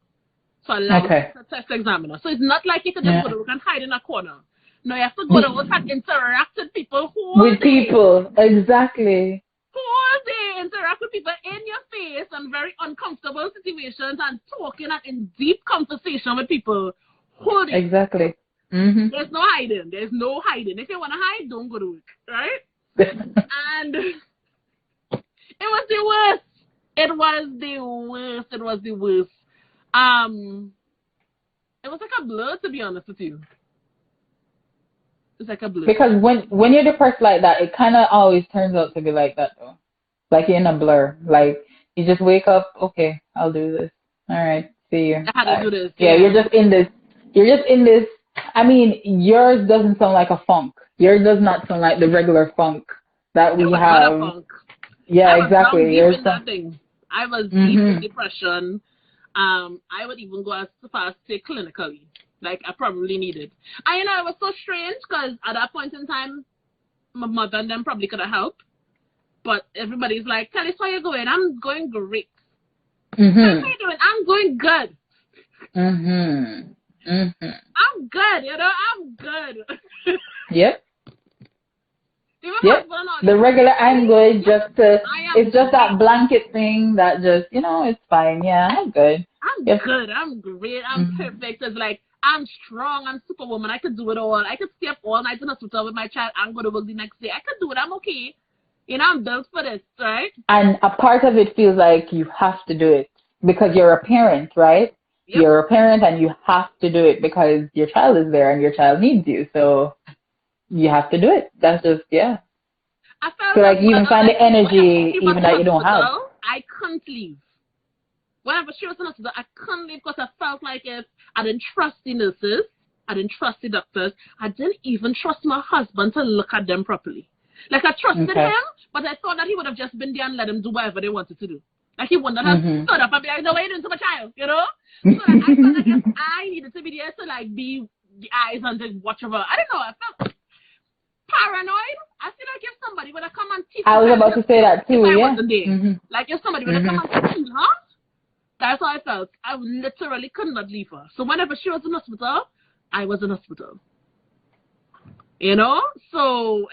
So I like a test examiner. So it's not like you can just go to work and hide in a corner. No, you have to go to work and interact with people exactly. Whole day, interact with people in your face and very uncomfortable situations and talking and in deep conversation with people whole day. Exactly. There's no hiding. There's no hiding. If you want to hide, don't go to work, right? And it was the worst. It was the worst. It was the worst. It was like a blur, to be honest with you. It's like a blur. Because when you're depressed like that, it kind of always turns out to be like that, though. Like you're in a blur. Like you just wake up, okay, I'll do this. All right, see you. I had to do this. Yeah, you're just in this. You're just in this. I mean, yours doesn't sound like a funk. Yours does not sound like the regular funk that we have. Not a funk. Yeah, exactly. I was deep in depression. I would even go as far as say clinically. Like I probably needed. And you know, it was so strange because at that point in time, my mother and them probably could have helped. But everybody's like, Kelise, how you going? I'm going great. How you doing? I'm going good. I'm good, you know, I'm good. Yep. The regular I'm good, it's just that blanket thing that just, you know, it's fine. Yeah, I'm good. I'm good. I'm great. I'm perfect. It's like, I'm strong. I'm superwoman. I could do it all. I could stay up all night in the hospital with my child and go to work the next day. I could do it. I'm okay. You know, I'm built for this, right? And a part of it feels like you have to do it because you're a parent, right? Yep. You're a parent and you have to do it because your child is there and your child needs you. So you have to do it. That's just, I felt so like you even find the energy even that you don't have. I couldn't leave. Whenever she was in hospital, I couldn't leave because I felt like if I didn't trust the nurses, I didn't trust the doctors, I didn't even trust my husband to look at them properly. Like I trusted him, but I thought that he would have just been there and let them do whatever they wanted to do. Like he wouldn't have stood up and be like, no, what are you doing to my child, you know? So like, I felt like if I needed to be there to like be the eyes and to watch over. I don't know, I felt paranoid. I feel like if somebody would have come and teach I was about to say that too, if I yeah. wasn't there. Like if somebody would have come and teach her, that's how I felt. I literally could not leave her. So whenever she was in hospital, I was in hospital. You know? So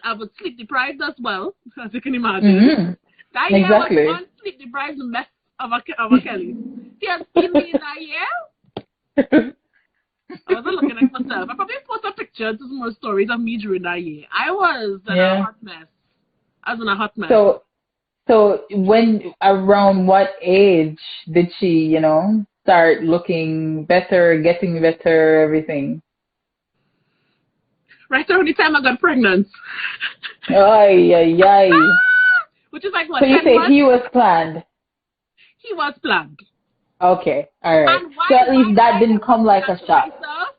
I was sleep deprived as well, as you can imagine. That year was one sleep deprived mess of a Kelise. She has seen me in that year. I wasn't looking at myself. I probably post a picture to some more stories of me during that year. I was in a hot mess. I was in a hot mess. So when around what age did she, you know, start looking better, getting better, everything? Right around the time I got pregnant. Ay. Which is like what? So you say he was planned? He was planned. Okay, all right. So at least that didn't come like a shock.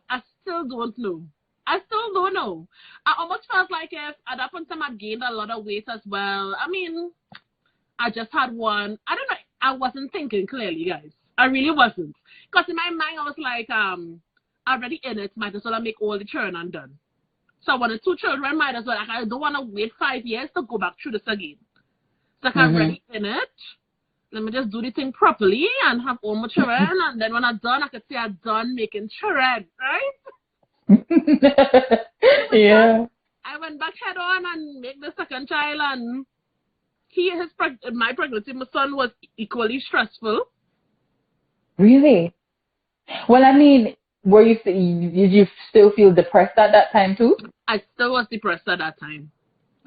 I still don't know. I almost felt like if at that point I gained a lot of weight as well. I mean, I just had one. I don't know. I wasn't thinking clearly, guys. I really wasn't. Because in my mind, I was like, already in it. Might as well make all the children and done. So I wanted 2 children. Might as well. Like, I don't want to wait 5 years to go back through this again. So I'm already in it. Let me just do the thing properly and have all my children. And then when I'm done, I could say I'm done making children, right? Yeah. I went back head on and make the second child, and my pregnancy, my son, was equally stressful. Really? Well, I mean, did you still feel depressed at that time too? I still was depressed at that time.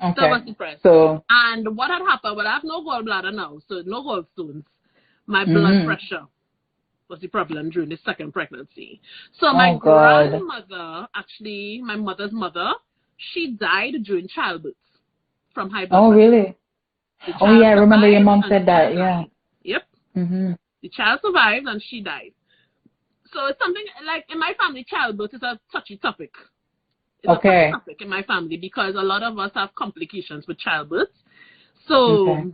Okay. Still was depressed. So, and what had happened? Well, I have no gallbladder now, so no gallstones. My blood pressure was the problem during the second pregnancy. So my grandmother, actually my mother's mother, she died during childbirth from high blood pressure. Oh, really? Oh, yeah, I remember your mom said that, yeah. Yep. The child survived and she died. So it's something like in my family, childbirth is a touchy topic. It's a touchy topic in my family because a lot of us have complications with childbirth. So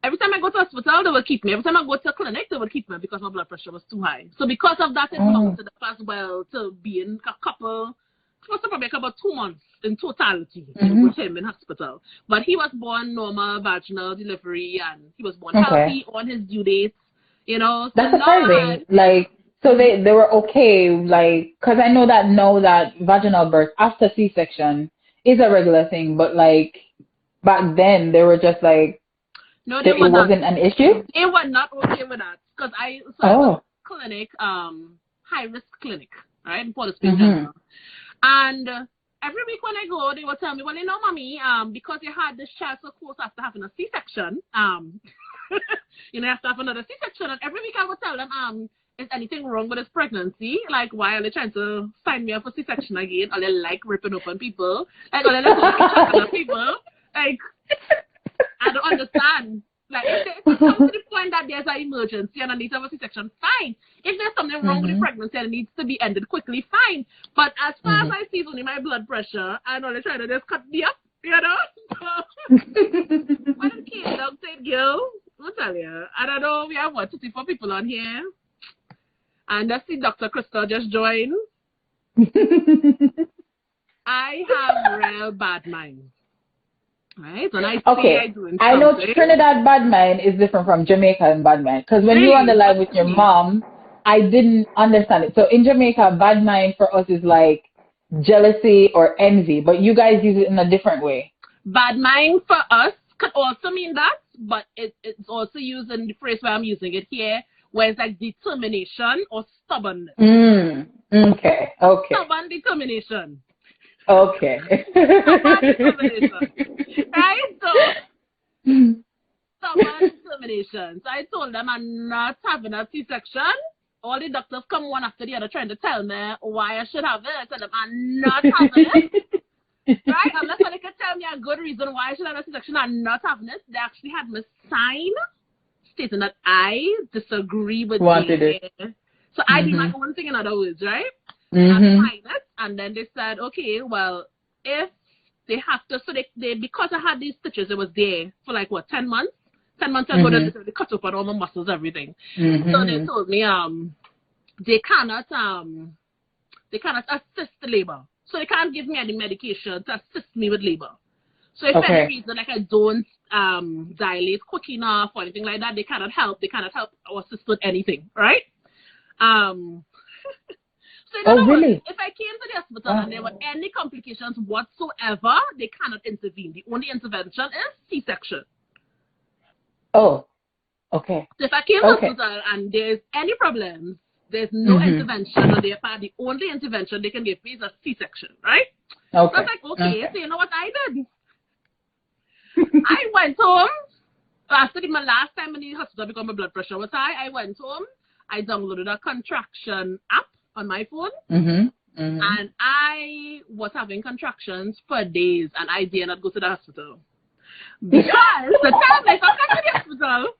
every time I go to hospital, they will keep me. Every time I go to a clinic, they will keep me because my blood pressure was too high. So because of that, it mounted up as well to be in a couple, probably about 2 months in totality with him in hospital. But he was born normal vaginal delivery and he was born healthy on his due date. You know, so that's surprising. Like, so they were okay, like, because I know that now that vaginal birth after C-section is a regular thing, but like back then they were just like, no, it wasn't an issue. They were not okay with that because I was clinic, high risk clinic, right, in Port General, and every week when I go, they will tell me, well, you know, mommy, because you had this child so close after having a C-section, you know, you have to have another C-section. And every week I would tell them, is anything wrong with this pregnancy? Like, why are they trying to sign me up for C-section again? Are they like ripping open people? Like, are they like people? Like, I don't understand. Like, if it comes to the point that there's an emergency and I need to have a C-section, fine. If there's something wrong with the pregnancy and it needs to be ended quickly, fine. But as far as I see it's only my blood pressure, I know they're trying to just cut me up, you know? So, when it came down, said, girl, Natalya, I don't know, we have 24 people on here. And I see Dr. Crystal just joined. I have real bad mind. Right? When I I know Trinidad bad mind is different from Jamaican bad mind. Because when you're on the line with your mom, I didn't understand it. So in Jamaica, bad mind for us is like jealousy or envy, but you guys use it in a different way. Bad mind for us could also mean that, but it's also used in the phrase where I'm using it here, where it's like determination or stubbornness. Okay. Stubborn determination. Okay. Right? So, stubborn determination. So I told them I'm not having a C-section. All the doctors come one after the other trying to tell me why I should have it. I told them I'm not having it. Right? Unless they could tell me a good reason why I should have a C-section, I'm not having it. They actually had me sign stating that I disagree with it. So I did my own thing, in other words, right? I signed it, and then they said, okay, well, if they have to, so they because I had these stitches, it was there for like, what, 10 months? 10 months ago, they cut up on all my muscles, everything. So they told me, they cannot assist the labor. So they can't give me any medication to assist me with labor. So if for any reason, like I don't dilate quick enough or anything like that, they cannot help. They cannot help or assist with anything, right? So in other words, if I came to the hospital and there were any complications whatsoever, they cannot intervene. The only intervention is C-section. Oh, okay. So if I came to the hospital and there's any problems, there's no intervention on their part. The only intervention they can give me is a C-section, right? Okay. So I was like, okay, so you know what I did? I went home. After my last time in the hospital because my blood pressure was high, I went home. I downloaded a contraction app on my phone. And I was having contractions for days, and I did not go to the hospital. Because the time I come to the hospital,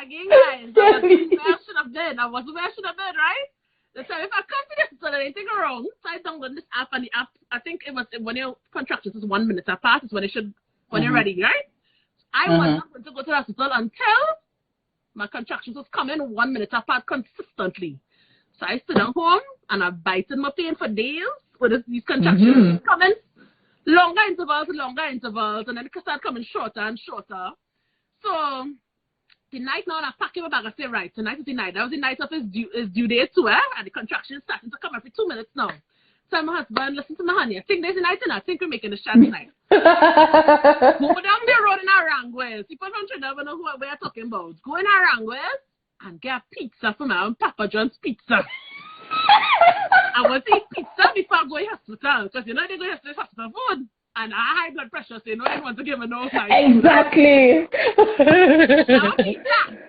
again, guys, I wasn't where I should have been. I wasn't where I should have been, right? So if I come to the hospital and anything wrong, so I download this app, and the app, I think it was when your contractions is 1 minute apart, is when it should, when you're ready, right? I was not going to go to the hospital until my contractions was coming 1 minute apart consistently. So I stood at home and I bited my pain for days with these contractions coming longer intervals, and then it started coming shorter and shorter. So the night now, I'm packing my bag. I say, right, tonight is the night. That was the night of his due date too, and the contractions starting to come every 2 minutes now. So my husband, listen to my honey. I think there's a night tonight. I think we're making a shot tonight. Go down the road in Arangwes. People from Trinidad don't know who we're talking about. Go in Arangwes and get pizza from our Papa John's Pizza. I want to eat pizza before going to hospital, because you know they go to hospital food. And I high blood pressure, so you know they want to give me no time. Exactly. Our pizza.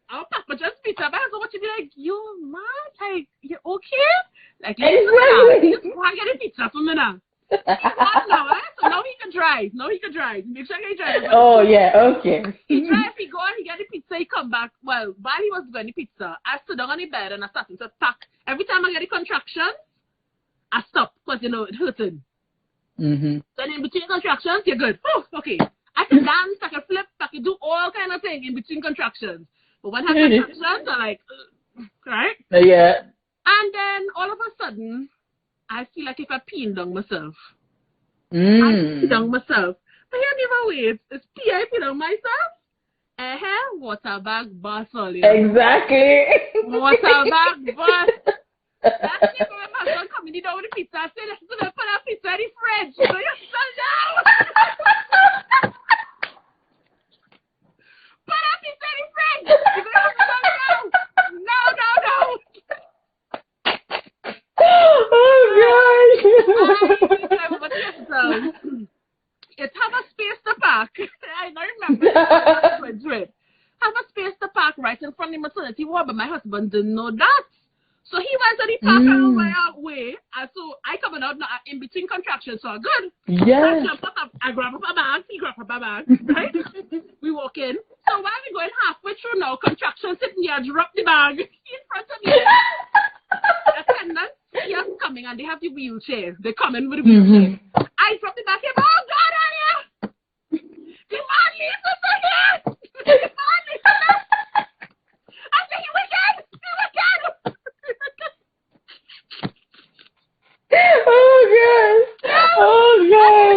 Our Papa John's Pizza. But I go, what you be like, you mad? Like, you okay? Like, exactly. Just go and get a pizza for me now. He's mad now, eh? So now he can drive. Make sure he drives. Oh, yeah, okay. He drive, he go and he get the pizza, he come back. Well, while he was getting the pizza, I stood down on the bed and I started to pack. Every time I get the contraction, I stop, because, you know, it hurting. Then in between contractions, you're good. Oh, okay. I can dance, I can flip, I can do all kind of things in between contractions. But when I have contractions, I'm like, right? Yeah. And then all of a sudden, I feel like if I peeing down myself. I pee down myself. But here, never wait. It's pee, I pee down myself. Water bag bust all you. Exactly. Water bag bust. That's it when my husband coming down with the pizza. I said, listen to them, put that pizza in the fridge. So you sit down. Put that pizza in the fridge. You're going to sit down. No. Oh, gosh. It have a space to park. I don't remember. Have a space to park right in front of the maternity ward, but my husband didn't know that. So he went to the park and way. And so I coming out now in between contractions, so good. Yeah. I grab up a bag, he grab up a bag, right? We walk in. So while we going halfway through now, contractions sitting here, drop the bag in front of me. Attendants here coming and they have the wheelchair. They come in with the wheelchair. I drop the bag here. Oh God, Anya! The man leaves us here! The man leaves us! I say, you again! Oh God! No!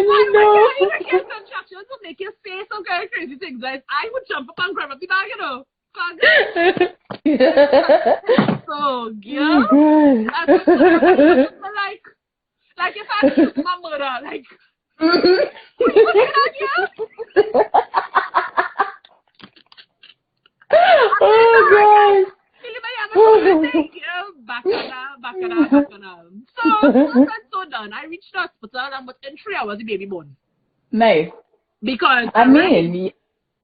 Contractions will make you say some kind of crazy things. Like, I would jump up and grab up the bag, you know. So, yeah. Like if I shoot my mother, like, what you looking at here? Oh God! Back on. So, so done. I reached the hospital and within 3 hours the baby born. Nice. Because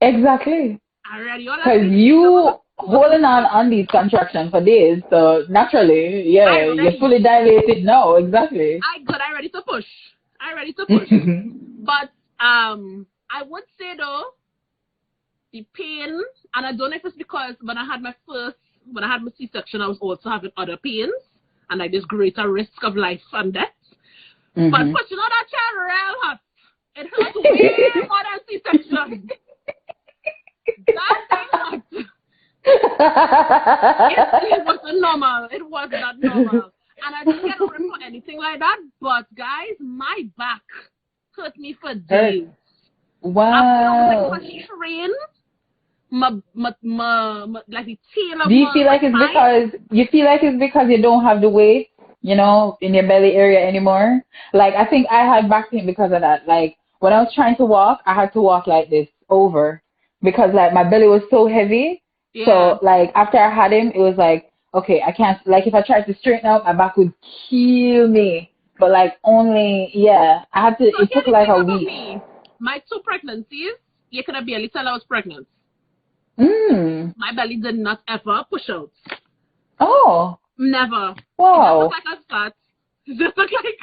exactly. Because you holding on these contractions for days, so naturally, you're fully dilated now. Exactly. I ready to push. But I would say though, the pain, and I don't know if it's because when I had my C-section, I was also having other pains and like this greater risk of life and death. But pushing on that child real hot. It hurts way more than C-section. That thing hot. It wasn't normal. It was not normal. And I didn't get a rip for anything like that. But guys, my back hurt me for days. Wow. After a strain, my like the tail of Do you feel like it's because you don't have the weight, in your belly area anymore? Like, I think I had back pain because of that. Like, when I was trying to walk, I had to walk like this over because like my belly was so heavy. Yeah. So like after I had him, it was like, okay, I can't, like if I tried to straighten out, my back would kill me. But like only, I had to, So it took like a week. Me. My 2 pregnancies, you could have barely tell I was pregnant. My belly did not ever push out. Oh. Never. Wow. It just looked like I was fat. It just looked like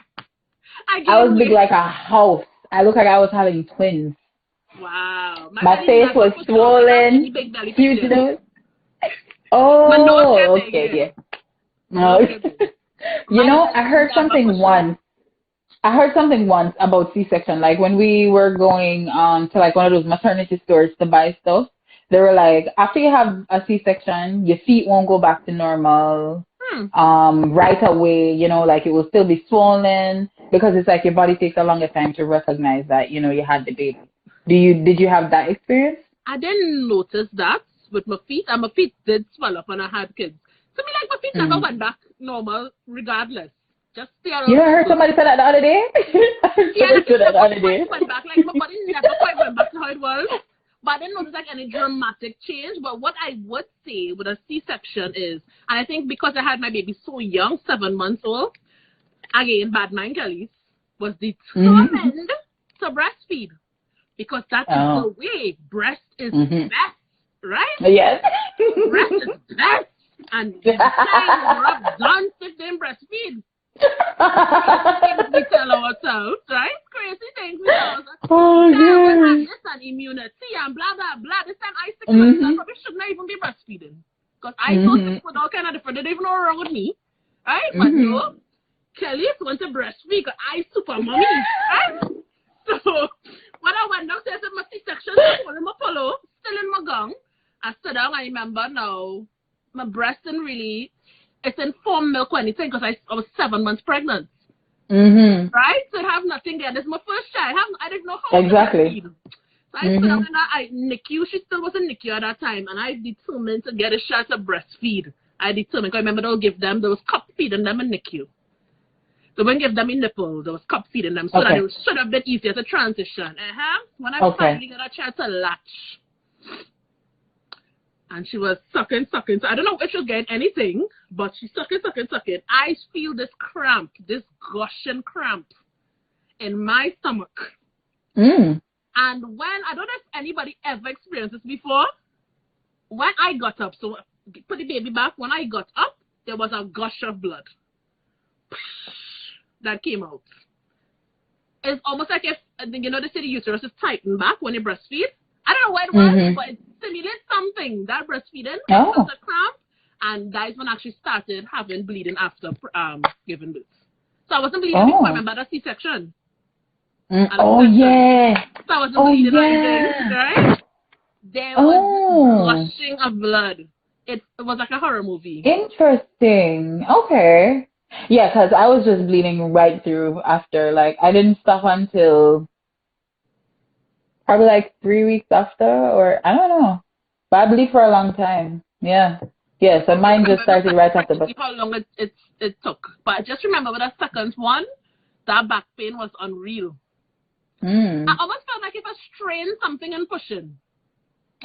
I was big like a house. I looked like I was having twins. Wow. My face was swollen. Huge nose. Oh, my nose okay, No. I heard something once. About C-section. Like when we were going to like one of those maternity stores to buy stuff, they were like, after you have a C-section, your feet won't go back to normal right away. Like it will still be swollen because it's like your body takes a longer time to recognize that you had the baby. Did you have that experience? I didn't notice that with my feet, and my feet did swell up when I had kids. So me like my feet never went back normal regardless. Just stay around. You heard somebody say that the other day? Went back, like my body never quite went back to how it was. But I didn't notice like any dramatic change. But what I would say with a C-section is, and I think because I had my baby so young, 7 months old, again, bad mind Kelise, was determined to breastfeed. Because that's the way. Breast is best, right? Yes. Breast is best. And the time rub done if they breastfeed. Crazy things we tell ourselves, right? Crazy things we tell ourselves. I have this and immunity and blah, blah, blah. This time I sick myself, probably should not even be breastfeeding. Because I know things with all kind of different, they don't even know what's wrong with me. Right? But no, Kelise went to breastfeed because I super mommy. Right? So, when I went downstairs at my C-section, I put in my pillow, still in my gown. I stood down, I remember now, my breast didn't really, it's in form milk or anything because I was 7 months pregnant. Right? So I have nothing there. This is my first child. I didn't know how to breastfeed. So I stood up in NICU. She still was in NICU at that time. And I determined to get a shot to breastfeed. I determined. Because I remember they'll give them, there was cup feeding them in NICU. They wouldn't give them a nipple. There was cup feeding them. So that it should have been easier to transition. When I finally got a chance to latch. And she was sucking. So I don't know if she'll get anything, but she's sucking. I feel this cramp, this gushing cramp in my stomach. And when, I don't know if anybody ever experienced this before, when I got up, so put the baby back, when I got up, there was a gush of blood that came out. It's almost like if, they say the uterus is tightened back when you breastfeed. I don't know what it was, but it simulates something, that breastfeeding. It was a cramp, and that is when I actually started having bleeding after giving birth. So I wasn't bleeding before, I remember the C-section. So I wasn't bleeding or anything, right? There was gushing of blood. It was like a horror movie. Interesting. Okay. Yeah, because I was just bleeding right through after. Like, I didn't stop until probably like 3 weeks after, or I don't know. But I bleed for a long time. Yeah. Yeah, so mine just started right after. But how long it took. But I just remember with the second one, that back pain was unreal. I almost felt like if I strained something and pushing.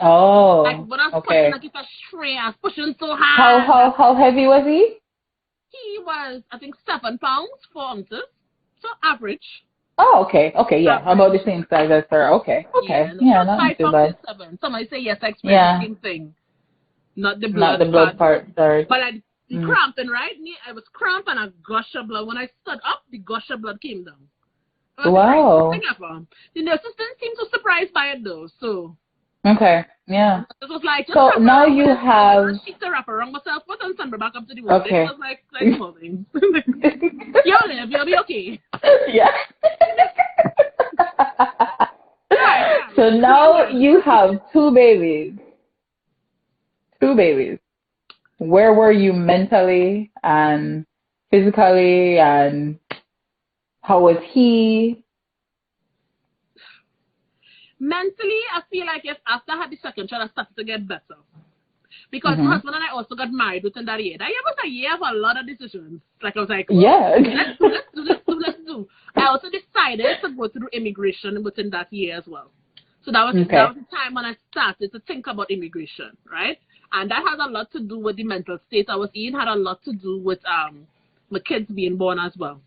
Oh, like when I was pushing, like if I strained, I was pushing so hard. How heavy was he? He was, I think, 7 pounds, 4 ounces. So average. Oh, okay. Okay, yeah. About the same size as her. Okay. Okay. Yeah, not too bad. 7. Somebody say yes, I experienced the same thing. Not the blood part, sorry. But the cramping, right? I was cramping and a gush of blood. When I stood up, the gush of blood came down. Wow. The nurses didn't seem too surprised by it though, so. Okay, yeah. It was like, so now you have. She's to wrap around myself, put on sunburn back up to the road. Okay. It was like small things. You'll live, you'll be okay. Yeah. So now you have 2 babies. 2 babies. Where were you mentally and physically, and how was he? Mentally, I feel like if after I had the second child, I started to get better. Because my husband and I also got married within that year. That year was a year of a lot of decisions. Like, I was like, Yeah. let's do. I also decided to go through immigration within that year as well. So that was the time when I started to think about immigration, right? And that had a lot to do with the mental state I was in, had a lot to do with my kids being born as well.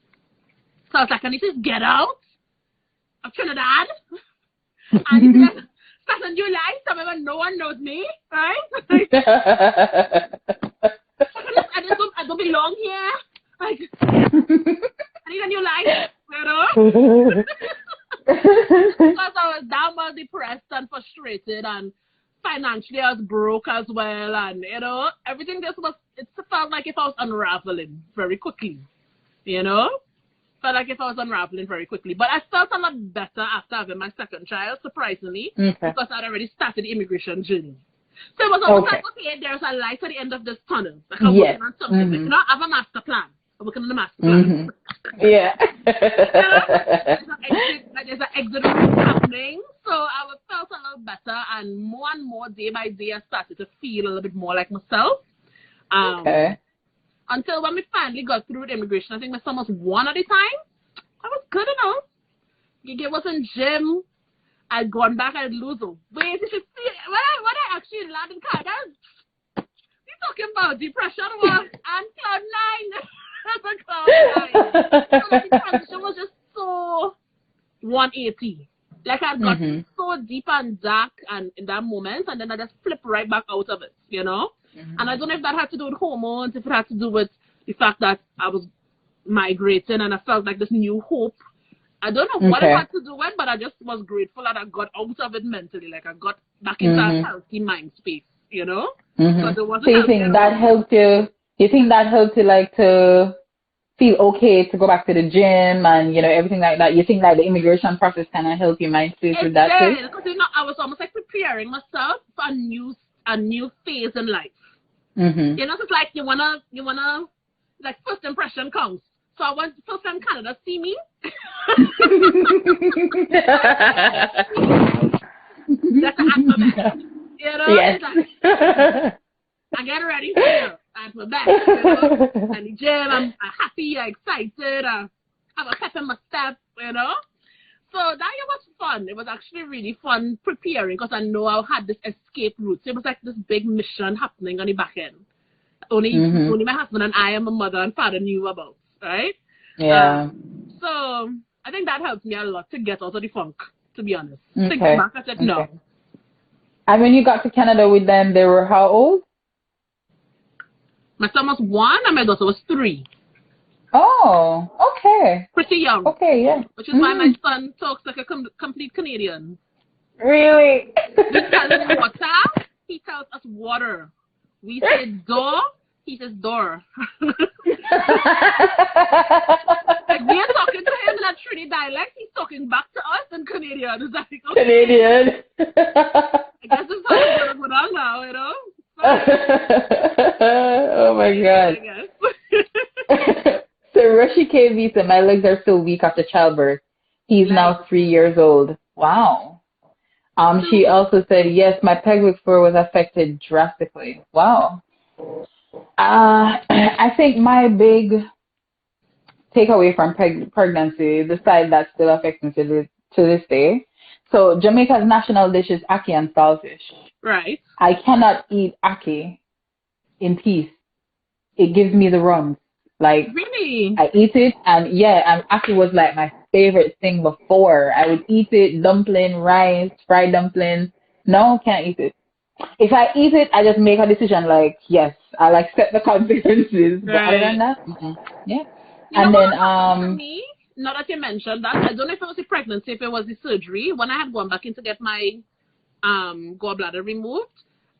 So I was like, I need to get out of Trinidad. I need to start a new life somewhere no one knows me, right? I don't belong here. Like, I need a new life, you know? Because I was down, well depressed and frustrated, and financially I was broke as well, and you know, everything just was, it felt like if I was unraveling very quickly, you know? Felt like if I was unraveling very quickly. But I felt a lot better after having my second child, surprisingly, because I'd already started the immigration journey. So it was almost like, okay, there's a light at the end of this tunnel. Like I'm working on something. Like, you know, I have a master plan. I'm working on the master plan. Yeah. There's an exit route happening. So I felt a little better, and more day by day, I started to feel a little bit more like myself. Until when we finally got through with immigration, I think my son was 1 at a time. I was good enough. It wasn't gym. I'd gone back, I'd lose a weight. You should see it. When I actually landed in Canada, you're talking about depression was and cloud 9. That's a cloud 9. So like, the transition was just so 180. Like I got so deep and dark and in that moment, and then I just flipped right back out of it, you know? And I don't know if that had to do with hormones, if it had to do with the fact that I was migrating and I felt like this new hope. I don't know what it had to do with, but I just was grateful that I got out of it mentally. Like I got back into a healthy mind space, you know? So you think that helped you? You think that helped you, like, to feel okay to go back to the gym and, you know, everything like that? You think like the immigration process kind of helped your mind space with that too? Because, you know, I was almost like preparing myself for a new phase in life. You know, it's like you wanna, like, first impression counts. So I went first time Canada see me. That's an alphabet. You know? Yes. Like, I get ready for you. Alphabet. You know? And the gym, I'm happy, I'm excited, I have a pep in my step, you know? So that year was fun. It was actually really fun preparing because I know I had this escape route. So it was like this big mission happening on the back end. Only my husband and I and my mother and father knew about, right? Yeah. So I think that helped me a lot to get out of the funk, to be honest. Thinking back, I said no. And when you got to Canada with them, they were how old? My son was 1 and my daughter was 3. Oh, okay. Pretty young. Okay, yeah. Which is why my son talks like a complete Canadian. Really? We tell him water, he tells us water. We say door, he says door. Like we are talking to him in a Trinity dialect, he's talking back to us in Canadian. It's like, okay. Canadian. I guess this is how it's going to go down now, you know? Oh my God. So Rushi KV said, my legs are still weak after childbirth. He's now 3 years old. Wow. She also said, yes, my pelvic floor was affected drastically. Wow. I think my big takeaway from pregnancy, the side that still affects me to this day. So Jamaica's national dish is ackee and saltfish. Right. I cannot eat ackee in peace. It gives me the runs. Like, really? I eat it, and ackee was like my favorite thing before. I would eat it, dumpling, rice, fried dumplings. No, can't eat it. If I eat it, I just make a decision like, yes, I'll accept the consequences. But other than that, yeah. And then, for me, now that you mentioned that, I don't know if it was the pregnancy, if it was the surgery, when I had gone back in to get my gallbladder removed,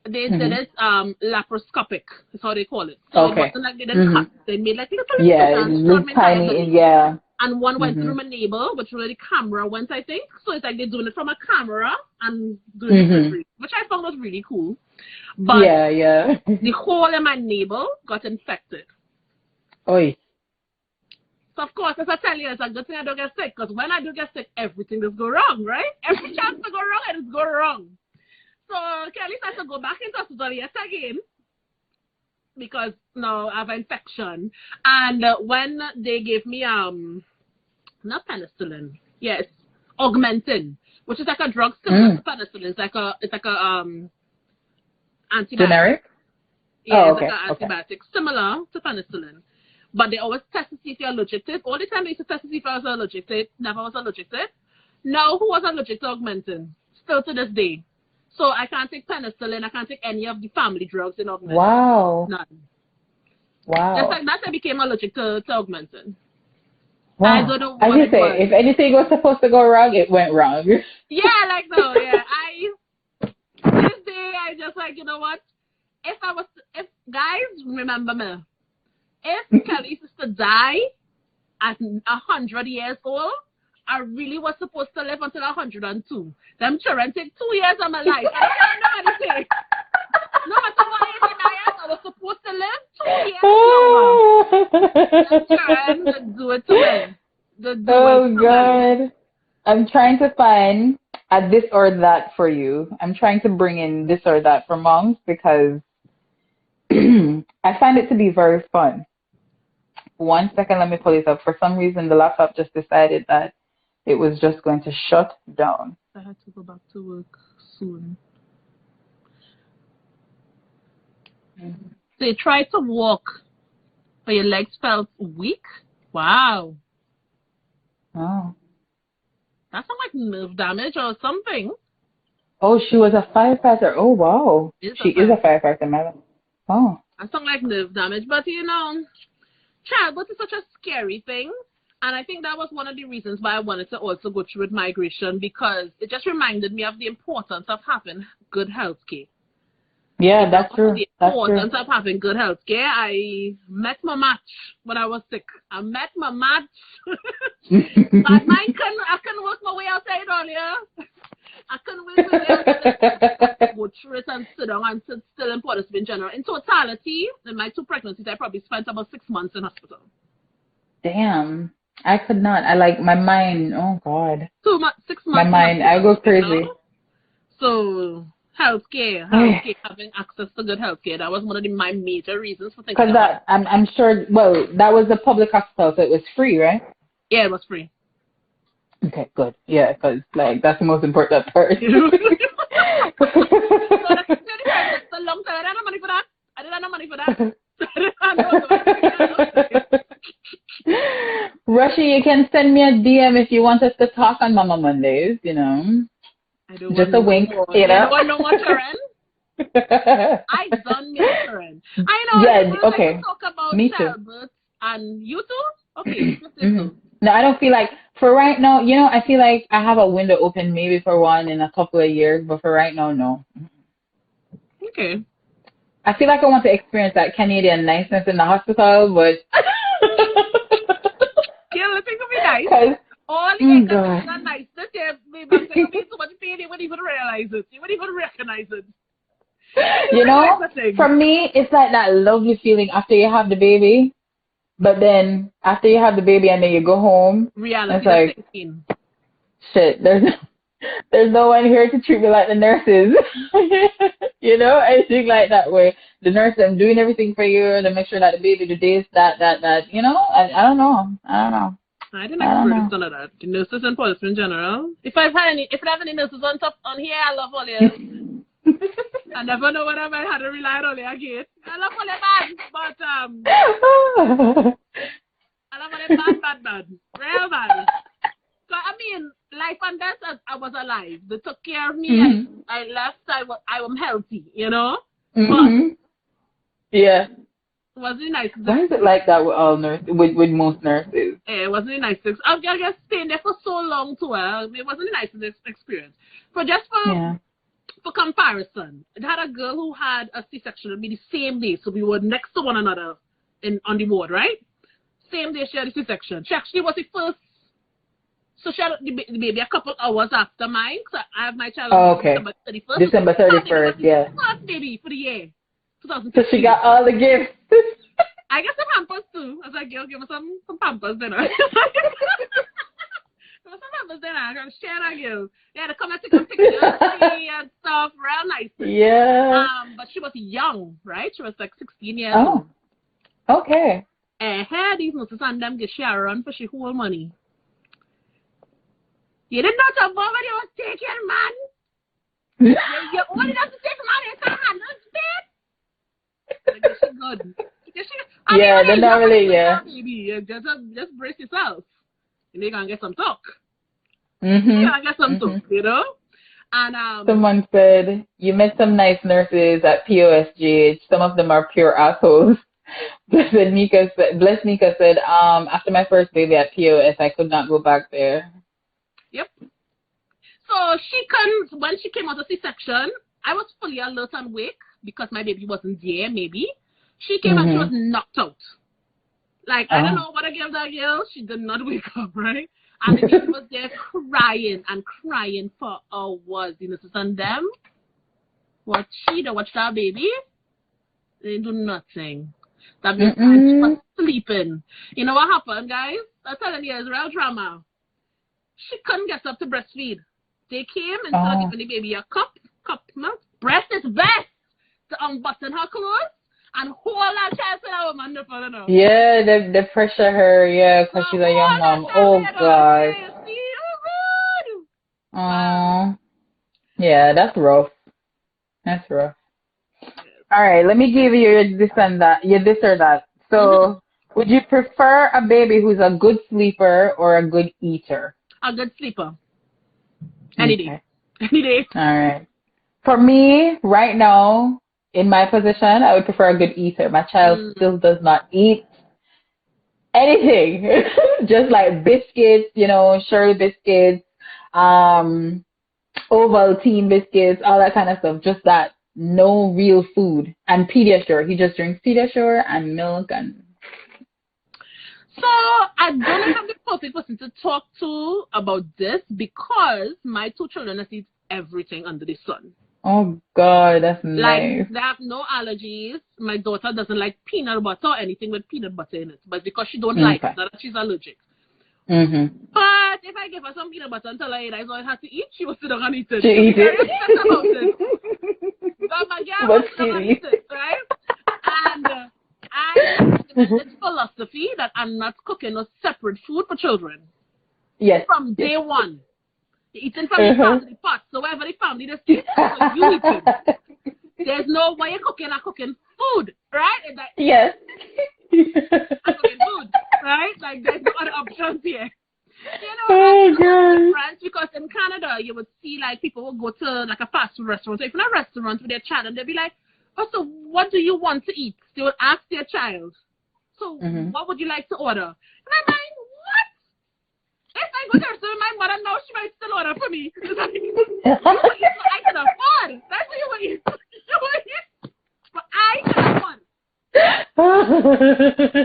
they did it laparoscopic, is how they call it. So it wasn't like they didn't cut. They made like little tiny, and one went through my navel, which where the camera went, I think. So it's like they're doing it from a camera and doing the surgery, which I found was really cool. But the hole in my navel got infected. Oy. So, of course, as I tell you, it's a good thing I don't get sick, because when I do get sick, everything just go wrong, right? Every chance to go wrong, it just go wrong. So, Kelise has to go back into hospital yet again, because now I have an infection. And when they gave me, not penicillin, yes, Augmentin, which is like a drug similar to penicillin. It's like a antibiotic. Generic? Yeah, oh, it's like an antibiotic, similar to penicillin. But they always test to see if you're allergic to it. All the time they used to test to see if I was allergic to it. Never was allergic to it. Now, who was allergic to Augmentin? Still to this day. So I can't take penicillin. I can't take any of the family drugs in Augmentin. Wow. None. Wow. Just like that, I became allergic to Augmentin. Wow. I don't know As what you it say, was. if anything was supposed to go wrong, it went wrong. Yeah, like no, yeah. This day I just like, you know what? If guys remember me, if Kelise is to die at 100 years old, I really was supposed to live until 102. Them children take 2 years of my life. I don't know anything. No matter what age I am, I was supposed to live 2 years longer. Them children do it to me. Oh, God. I'm trying to find a this or that for you. I'm trying to bring in this or that for moms because I find it to be very fun. 1 second, let me pull it up. For some reason, the laptop just decided that it was just going to shut down. I had to go back to work soon. They tried to walk, but your legs felt weak. Wow. Oh. That sounds like nerve damage or something. Oh, she was a firefighter. Oh, wow. She is a firefighter, madam. Oh. That sounds like nerve damage, but you know, childbirth is such a scary thing. And I think that was one of the reasons why I wanted to also go through with migration, because it just reminded me of the importance of having good health care. Yeah, that's true. The importance of having good health care. I met my match when I was sick. I met my match. I can work my way outside earlier. I couldn't wait to go through it and sit down and sit still in Postpartum in general. In totality, in my 2 pregnancies, I probably spent about 6 months in hospital. Damn. I could not. I like my mind. Oh, God. 6 months. My mind. I go crazy. You know? So, healthcare, having access to good healthcare. That was one of my major reasons for thinking about it. Because I'm sure, well, that was the public hospital, so it was free, right? Yeah, it was free. Okay, good. Yeah, because, like, that's the most important part. So that's a long time. I didn't have money for that. I didn't have money for that. Rushy, you can send me a DM if you want us to talk on Mama Mondays, you know. I don't Just a wink, you know. I don't want no more children. I done me children. I know. Yeah, okay. Talk about me too. Childbirth and you too? Okay. Mm-hmm. No, I don't feel like, for right now, you know, I feel like I have a window open maybe for one in a couple of years, but for right now, no. Okay. I feel like I want to experience that Canadian niceness in the hospital, but... Yeah, the thing would be nice. All the guys are nice. Maybe so much pain, you wouldn't even realize it. You wouldn't even recognize it. You know, for me, it's like that lovely feeling after you have the baby. But then after you have the baby and then you go home, reality it's like, 16. Shit, there's no one here to treat me like the nurses. You know, I think like that way. The nurse is doing everything for you to make sure that the baby do this, that. You know, I don't know. I didn't experience none of that. The nurses in Postpartum in general. If I have any nurses on here, I love all you. I never know when I might have to rely on you again. I love all you bad, but I love all you bad. Real bad. So I mean, life and death, I was alive. They took care of me. Mm-hmm. I left. I was healthy, you know. Mm-hmm. But yeah. It wasn't nice. Why is it like that with all nurses? With most nurses? Yeah, it wasn't nice. I guess staying there for so long too. It wasn't a nice experience. But just for comparison, I had a girl who had a C-section. It'd be the same day, so we were next to one another on the ward, right? Same day she had a C-section. She actually was the first. So she had the baby a couple hours after mine. So I have my child on December 31st. December 31st, yeah. First baby for the year. So she got all the gifts. I get some Pampers too. I was like, yo, give me some Pampers dinner. Give me some Pampers dinner. I'm going to share that, girl. Yeah, to come and take a picture and stuff, real nice. Yeah. But she was young, right? She was like 16 years old. Okay. And here these nurses and them get she a run for she whole money. You did not have when you was taking, man. You only have to take money and can't handle it. Like, she good. Yeah, they're not really, yeah. Baby, just brace yourself. And you're going to get some talk. Mm-hmm. You're going to get some talk, you know? And someone said, you met some nice nurses at POSGH. Some of them are pure assholes. Blessed Nika said, after my first baby at POS, I could not go back there. Yep. So when she came out of C-section, I was fully alert and awake because my baby wasn't there, maybe. She came and she was knocked out. Like, I don't know what I gave that girl. She did not wake up, right? And the baby was there crying and crying for hours. You know, and them, watch that baby. They didn't do nothing. That baby was sleeping. You know what happened, guys? I'm telling you, it's real drama. She couldn't get up to breastfeed. They came and started giving the baby a cup milk. Breast is best to unbutton her clothes and hold her child to that woman. Yeah, they pressure her, yeah, because she's a young mom. Oh, God. Oh, yeah, that's rough. That's rough. All right, let me give you your this and that, your this or that. So, would you prefer a baby who's a good sleeper or a good eater? A good sleeper. Any day. Any day. All right. For me, right now, in my position, I would prefer a good eater. My child still does not eat anything. Just like biscuits, you know, Sherry biscuits, Ovaltine biscuits, all that kind of stuff. Just that. No real food. And Pediasure. He just drinks Pediasure and milk and... So, I don't have the perfect person to talk to about this because my two children eat everything under the sun. Oh, God, that's nice. Like, they have no allergies. My daughter doesn't like peanut butter or anything with peanut butter in it. But because she don't like it, that she's allergic. But if I give her some peanut butter and tell her I don't have to eat, she will sit down and eat it. She eat it. But my girl will sit down and eat it, right? And I have this philosophy that I'm not cooking a separate food for children. Yes. From day one. You're eating from the family pot. So wherever the family is eating, so you eating. There's no way you're cooking food, right? Yes. I'm cooking food, right? Like there's no other options here. You know, difference because in Canada you would see like people will go to like a fast food restaurant. So if in a restaurant with their child and they'll be like, oh, so what do you want to eat? They would ask their child. So what would you like to order? And I'm like, what? If I go there, so my mother knows she might still order for me. You will eat what I can afford. That's what you will eat. You will eat what I can afford.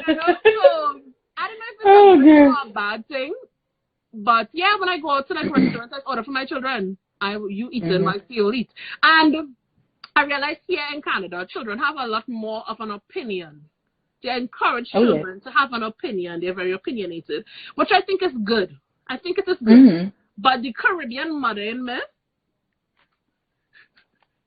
You know? So I don't know if it's a bad thing. But yeah, when I go out to like restaurants, I order for my children. You eat them, I still eat. And I realize here in Canada, children have a lot more of an opinion. They encourage children to have an opinion. They're very opinionated, which I think is good. I think it is good. But the Caribbean mother in me.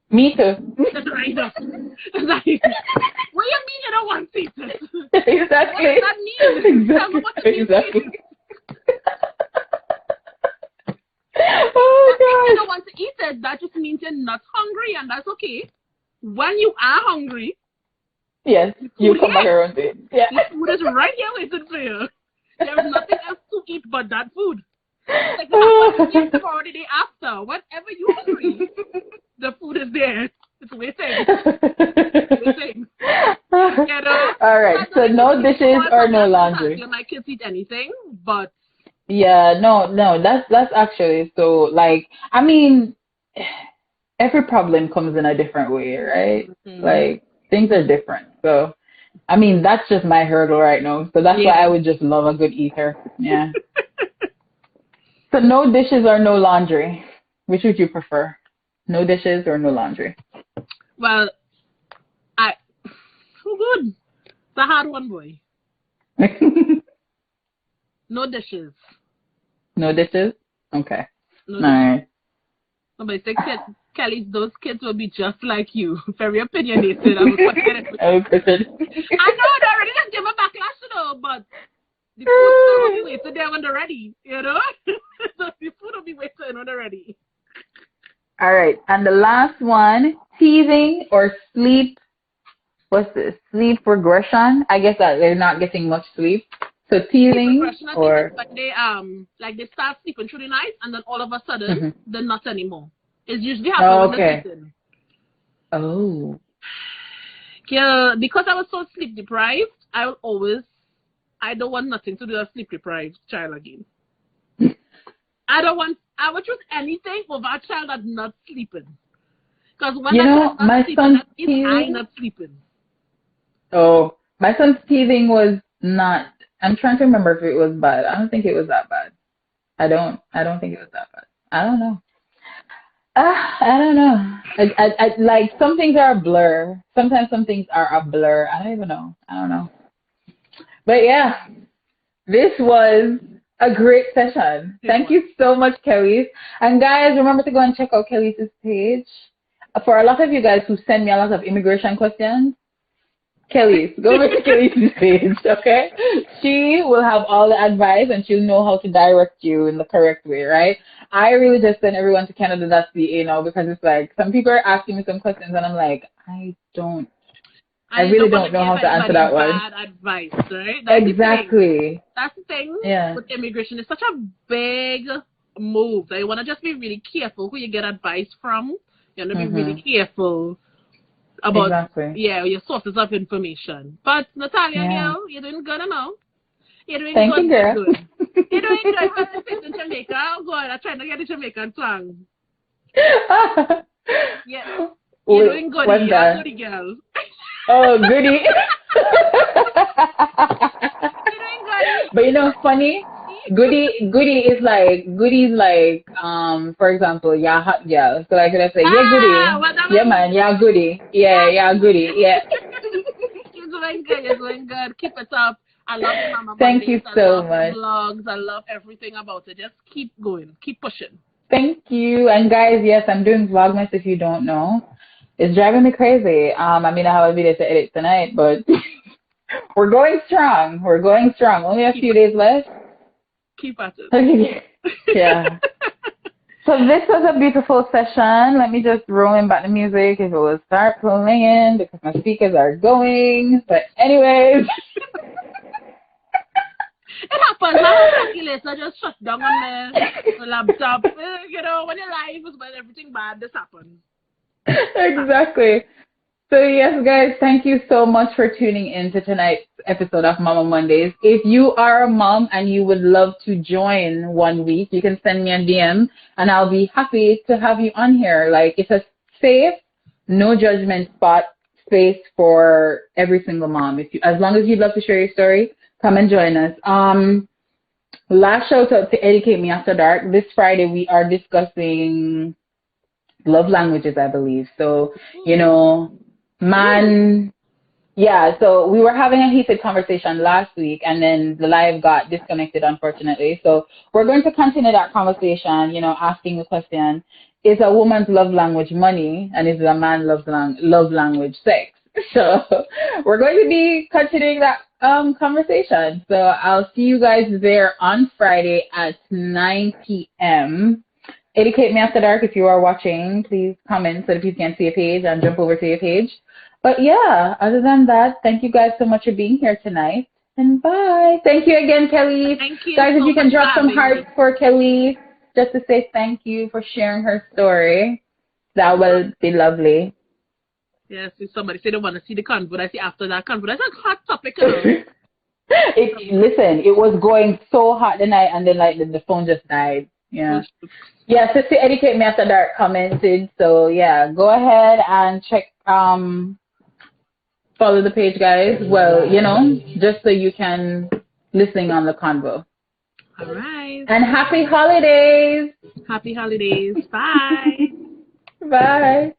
Me too. Right up. What do you mean you don't want to eat it? Exactly. What does that mean? Tell me what it means. Exactly. If you don't want to eat it, that just means you're not hungry, and that's okay. When you are hungry, yes, you come back around to it. Yeah. The food is right here waiting for you. There is nothing else to eat but that food. Like what you eat tomorrow the day after. Whatever you're hungry, the food is there. It's waiting. Waiting. You know? All right. So no dishes or no laundry. My kids eat anything, but yeah, no, that's actually so like I mean every problem comes in a different way, right? Like things are different. So I mean that's just my hurdle right now. So that's why I would just love a good eater. Yeah. So no dishes or no laundry. Which would you prefer? No dishes or no laundry? Well, good. It's a hard one, boy. No dishes. No dishes? Okay. No All dishes. right. Somebody said, Kelly, those kids will be just like you. Very opinionated. I was questioning. I was questioning. I know, they already just gave a backlash, you know, but the food still will be waiting there when they're ready, you know? So the food will be waiting when they're ready. All right. And the last one, teething or sleep. What's this? Sleep regression. I guess that they're not getting much sleep. So teething or like they start sleeping through the night and then all of a sudden they're not anymore. It's usually happening when they're sleeping. Oh. Yeah, because I was so sleep deprived, I don't want nothing to do with a sleep deprived child again. I would choose anything over a child that's not sleeping. Because when my son's teething, I'm not sleeping. Oh, my son's teething was not. I'm trying to remember if it was bad. I don't think it was that bad. I don't think it was that bad. I don't know. I don't know. I like some things are a blur. Sometimes some things are a blur. I don't even know. I don't know. But yeah, this was a great session. Thank you so much, Kelise. And guys, remember to go and check out Kelise's page. For a lot of you guys who send me a lot of immigration questions, Kelise, go over to Kelise's page, okay? She will have all the advice and she'll know how to direct you in the correct way, right? I really just send everyone to Canada.ca now because it's like some people are asking me some questions and I'm like, I really don't know how to answer that one. Bad advice, right? Exactly. That's the thing with immigration. It's such a big move that you want to just be really careful who you get advice from. You want to be really careful about your sources of information. But Natalya, you're doing good, I know. You're doing Thank good. You, girl. You're doing good. How is it in Jamaica? Oh God, I'm trying to get the Jamaican twang. Yeah. You're doing good. You're a goody girl. Oh, goody. You're doing goody. But you know, funny. Goody is like for example, yeah, hot girl. So like I say, yeah, goody. Yeah, man, yeah, goody. Yeah, goody. Yeah. You're doing good. Keep it up. I love your Mama Thank Mondays. you so much. Vlogs. I love everything about it. Just keep going. Keep pushing. Thank you. And guys, yes, I'm doing Vlogmas if you don't know. It's driving me crazy. I mean, I have a video to edit tonight, but we're going strong. Only a few days left. Keep at it. Yeah. So this was a beautiful session. Let me just roll in back the music if it will start playing because my speakers are going. But anyways. It happens. I just shut down on the laptop. You know, when you're live, when everything bad, this happens. Exactly. So yes, guys, thank you so much for tuning in to tonight's episode of Mama Mondays. If you are a mom and you would love to join one week, you can send me a DM and I'll be happy to have you on here. Like, it's a safe, no judgment space for every single mom. As long as you'd love to share your story, come and join us. Last shout out to Educate Me After Dark. This Friday we are discussing love languages, I believe. So, you know, so we were having a heated conversation last week and then the live got disconnected, unfortunately. So we're going to continue that conversation, you know, asking the question, is a woman's love language money and is a man's love language sex? So we're going to be continuing that conversation. So I'll see you guys there on Friday at 9 p.m. Educate Me After Dark. If you are watching, please comment so that people can see your page and jump over to your page. But yeah, other than that, thank you guys so much for being here tonight. And bye. Thank you again, Kelise. Thank you. Guys, if so you can drop some me. hearts for Kelise, just to say thank you for sharing her story, that will be lovely. Yes, if somebody say they want to see the convo, I see after that convo. That's a hot topic. You know? Listen, it was going so hot tonight, and then like the phone just died. Yeah. Yeah, Sister Educate Me After Dark commented. So yeah, go ahead and check follow the page, guys. Well, you know, just so you can listen on the convo. All right. And happy holidays. Happy holidays. Bye. Bye.